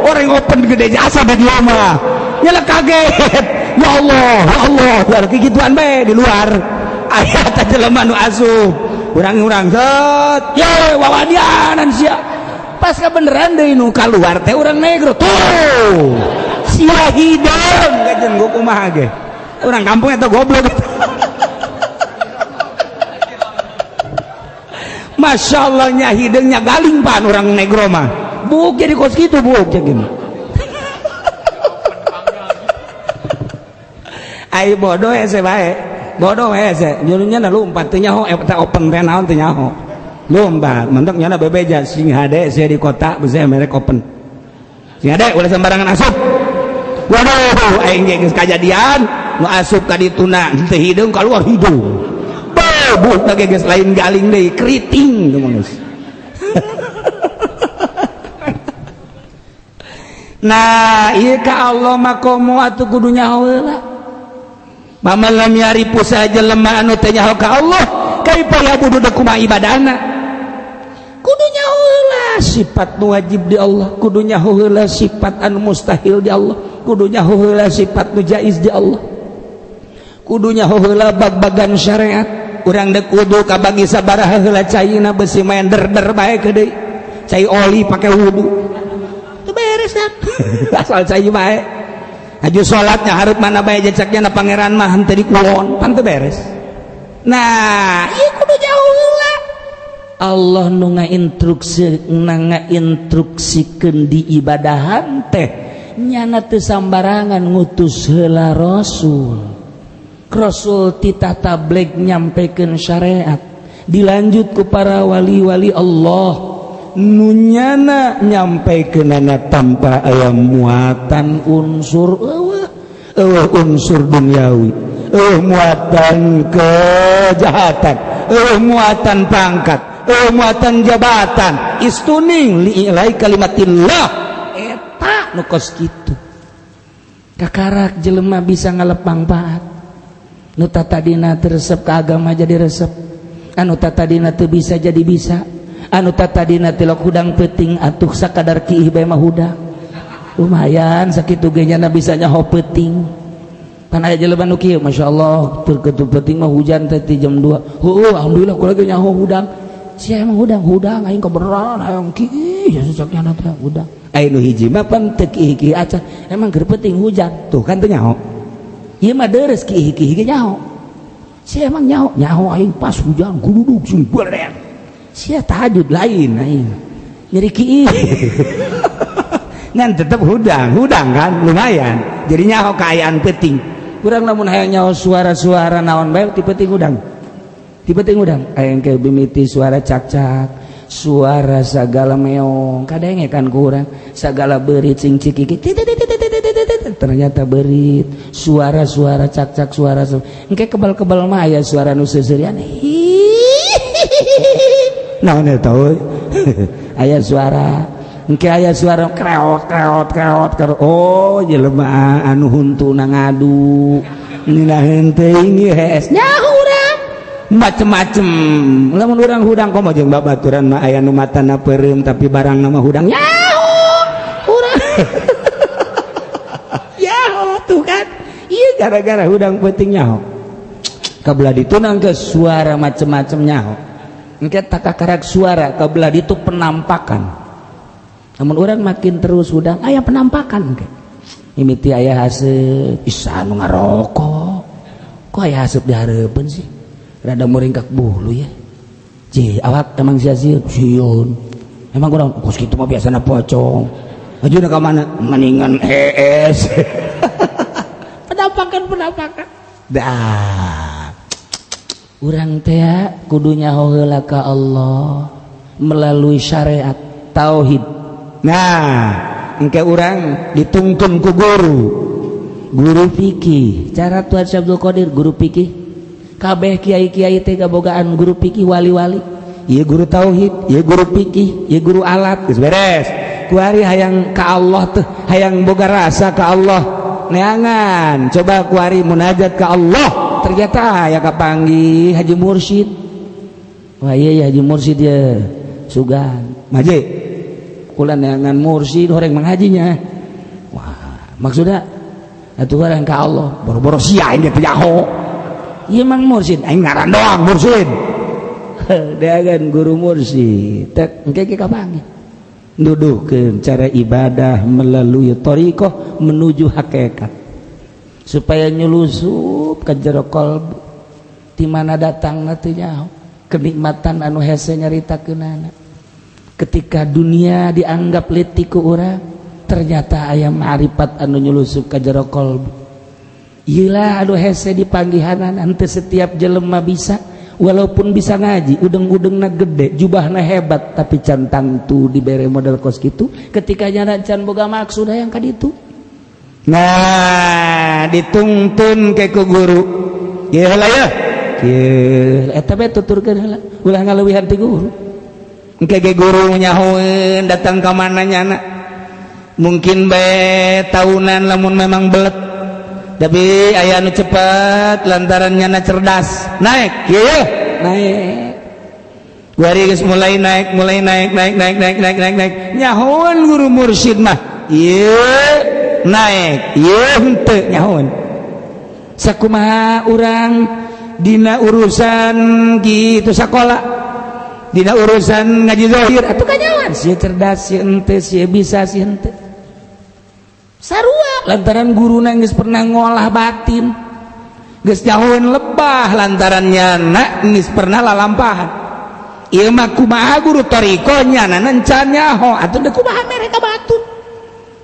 orang open gede jasa di dia mah nyala kaget ya Allah ya kegituan be di luar ayat jelema nu asup urang-urang set ye wawadianan sia pas kebeneran deui nu kaluar teh urang negro tuh sia hidung gajen gua kumaha ge urang kampung eta goblok Masya Allah nya hidungnya galing pan orang negro mah buk jadi kos gitu buk jadi ai bodoh ese bae bodoh ese nyuruhnya na lumpat teu nyaho eta open teh naon teu nyaho lumpat mentok nyana bebeja sing hade sia di kota beusi merek open sing hade ulah sembarangan asup waduh aing geus kajadian nu asup ka dituna teu hidung kaluar hidung buk lagi geus lain galing deui keriting teu geus nah iya ka Allah makomo atuh kudu nyaho heula mama lam yaripu saja lemah anu teh nyaho ka Allah kaifa yabudu da kumaha ibadahna kudu nyaho heula sifat nu wajib di Allah kudu nyaho heula sifat anu mustahil di Allah kudu nyaho heula sifat nu jaiz di Allah kudu nyaho heula bag-bagan syariat urang dek wudu kabagi sabaraha heula caina beusi main der-der bae ke deui cai oli pake wudu asal cai bae aju salatnya hareup mana bae jecaknya na pangeran mah henteu dikulon pan teu beres nah ieu kudu jauh heula Allah nu ngainstruksikeun di ibadahan teh nyana teu sambarangan ngutus heula rasul titah tabligh nyampekeun syariat dilanjut ku para wali-wali Allah nunyana nyampaikeunana tanpa aya muatan unsur unsur duniawi muatan kejahatan muatan pangkat muatan jabatan istuning li'ilai kalimatillah eta nu kos kitu kakarak jelema bisa ngalepang paat nu tatadina teu resep ka agama jadi resep anu tatadina teu bisa jadi bisa anu tatadina tilok hudang peuting atuh sakadar kiih bae mah hudang lumayan sakitu ge nya bisa nyaho peuting pan aya jelema nu kieu masyaallah teu kitu peuting mah hujan teh jam 2 heueuh alhamdulillah kula ge nyaho hudang sia emang hudang aing kebenaran hayang kiih ya sesaknya teh hudang aya nu hiji mah pan teu kiih-kiih acan emang keur peuting hujan tuh kan teu nyaho ieu mah deres kiih-kiih ge nyaho sia emang nyaho aing pas hujan gududuk sing beureut sia tahajud lain aing nyeri kiih ngan tetep hudang kan lumayan jadi nyaho kaayaan peuting urang lamun hayang nyaho suara-suara naon bae ti peuting hudang hayang ke bimiti suara cak-cak suara sagala meong kadenge kan ku urang sagala beurit sing cikiki ternyata beurit suara-suara cak-cak suara engke kebal-kebal mah aya suara nu seuseurean naon eta aya suara engke aya suara kreot oh jelema anu huntuna ngadu ngilaheun teuing hees nyaho urang macem-macem lamun urang hudang komo jeung babaturan mah aya nu matana peureum tapi barang nama hudang nyaho urang nyaho tuh kan ieu gara-gara hudang peuting nyaho kabelah ditunang ke suara macem-macem nyaho engke takakarak suara kabelah ditu penampakan namun orang makin terus hudang aya penampakan ke mimiti aya haseup isa nu ngarokok kok aya haseup dihareupeun sih rada muringkak bulu ya je awak emang sia sieun emang urang kos kitu mah biasana pocong ajuna ka mana meningan hees penampakan dah urang teh kudu nyaho heula ka Allah melalui syariat tauhid. Nah, engke urang dituntun ku guru fikih. Cara Tuan Abdul Qadir guru fikih. Kabeh kiai-kiai teh gabogaan guru fikih wali-wali. Ieu guru tauhid, ieu guru fikih, ieu guru alat, geus beres. Kuari hayang ka Allah teh, hayang boga rasa ka Allah. Neangan, coba kuari munajat ka Allah. Ternyata aya kapanggih Haji Mursyid. Wah iya Haji Mursyid ya. Sugan. Maje kulan neangan mursyid horeng menghajinya wah maksudnya atuh orang ka Allah boro-boro sia aing teh jaho ieu mang mursyid aing ngaran doang mursyid deagan guru mursyid tek engke kapanggih nuduhkeun cara ibadah melalui thariqah menuju hakikat supaya nyulusup ka jero qalbu ti mana datangna teu nyaho kenikmatan anu hese nyaritakeunana. Ketika dunia dianggap letih ku urang ternyata aya ma'rifat anu nyulusup ka jero qalbu ieulah anu hese dipanggihanan henteu setiap jelema bisa walaupun bisa ngaji udeng-udengna gede jubahna hebat tapi can tangtu dibere model kos kitu ketika nyana can boga maksud hayang ka ditu nah dituntun ke ku guru ieu heula ya kieu eta bae tuturkeun heula ulah ngaleuwihan ti guru engke ge guru nyahoeun datang ka mana nyana mungkin bae tahunan lamun memang belet tapi aya anu cepet lantaran nyana cerdas naik ieu naik kuari geus mulai naik nyahoeun guru mursyid mah ieu naik ieu henteu nyahoeun sakumaha urang dina urusan kitu sakola dina urusan ngaji zahir atuh kanyawan sia cerdas sia henteu sia bisa sia henteu sarua lantaran guruna geus pernah ngolah batin geus nyahoeun lebah lantaran nyana geus pernah lalampahan ieu mah kumaha guru thariqah nyana can nyaho atuh teu kumaha mere ka batur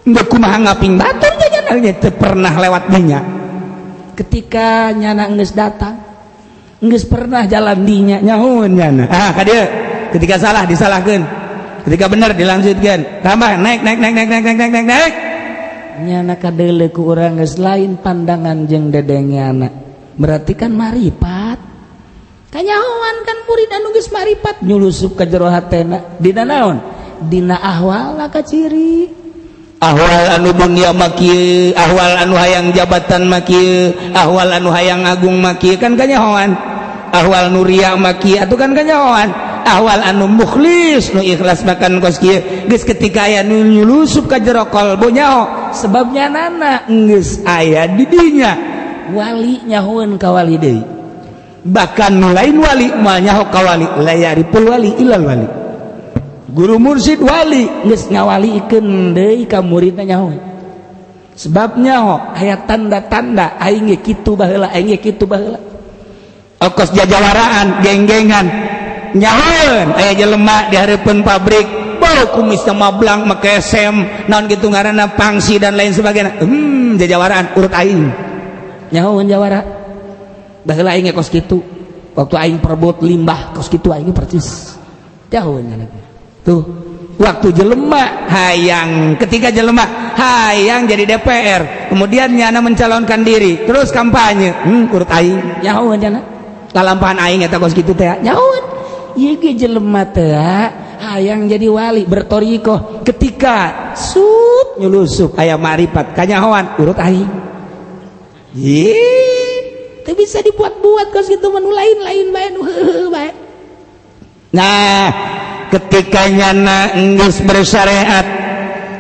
teu kumaha ngaping batur nyana teu pernah lewat dinya ketika nyana geus datang geus pernah jalan dinya nyahoeun nyana ka dieu ketika salah disalahkeun ketika bener dilanjutkeun tambah naik nyana kadeuleu ku urang geus lain pandangan jeung dedengana berarti kan marifat kanyahoan kan murid anu geus marifat nyulusup ka jero hatena dina naon dina ahwal ka ciri ahwal anu dunia mah kieu ahwal anu hayang jabatan mah kieu ahwal anu hayang agung mah kieu kan kanyahoan ahwal nuria maki atuh kan kanyahoan ahwal anu mukhlis nu ikhlas makan kos kieu geus ketika aya nu nyulusup ka jero qalbu nyaho sebabnya nana geus aya di dinya wali nyahoeun ka wali deui bahkan nu lain wali moal nyaho ka wali la yaripul wali ilal wali guru mursyid wali geus ngawalikeun deui ka muridna nyahoeun sebab nyaho aya tanda-tanda aing ge kitu baheula aing ge kitu baheula ongkos jajawaraan geng-gengan nyahoeun aya jelema di hareupeun pabrik bau kumisna mablang make SM naon kitu ngaranna pangsi dan lain sebagainya jajawaraan urut aing nyahoeun jawara baheula aing kos kitu waktu aing perebut limbah kos kitu aing percis nyahoeun nya tuh waktu jelema hayang ketika jelema hayang jadi DPR kemudian nyana mencalonkan diri terus kampanye urut aing nyahoeun nya lalampahan aing eta kos kitu teh nyahoeun ieu ge jelema teh hayang jadi wali bertorikoh ketika nyulusup aya marifat kanyahoan urut aing itu bisa dibuat-buat kos gitu menu lain bae. Nah ketika nyana geus bersyariat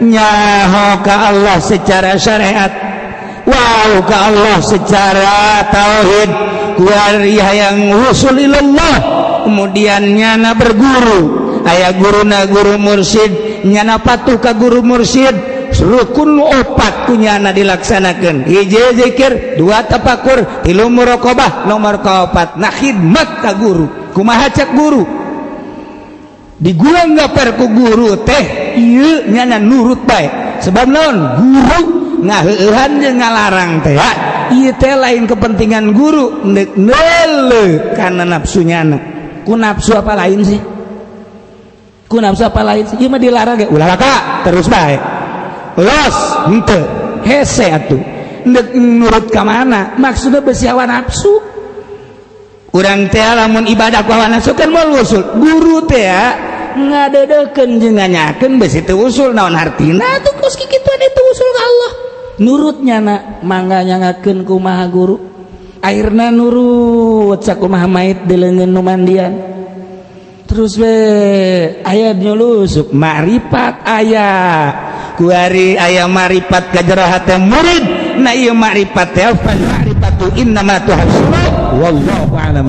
nyaho ka Allah secara syariat wow ka Allah secara tauhid kuari hayang usul ilallah kemudian nyana berguru aya guruna guru mursyid nyana patuh ka guru mursyid rukun 4 kunyana dilaksanakan hiji zikir 2 tafakur 3 muraqabah nomor 4 nah khidmat ka guru kumaha cek guru digulang gaper ku guru teh ieu nyana nurut bae sebab naon guru ngaheuhan jeung ngalarang teh ieu teh lain kepentingan guru neuk neuleuh kana nafsunyana ku nafsu apa lain sih ieu mah dilarang ge ulah laka terus bae los henteu hese atuh neuk nurut ka mana maksudna besi hawa nafsu urang teh lamun ibadah ku hawa nafsu kan moal usul guru teh ngadedekeun jeung nganyakeun besi teu usul naon artina atuh kos kitu itu usul ka Allah nurutnya na mangga nyangakeun kumaha guru akhirna nurut sakumaha mait di leungeun nu mandian terus we aya nyulusup ma'rifat aya kuari aya ma'rifat ka jero hate murid na ieu ma'rifat teh fa ma'rifatu innama tuhasulu wallahu a'lam.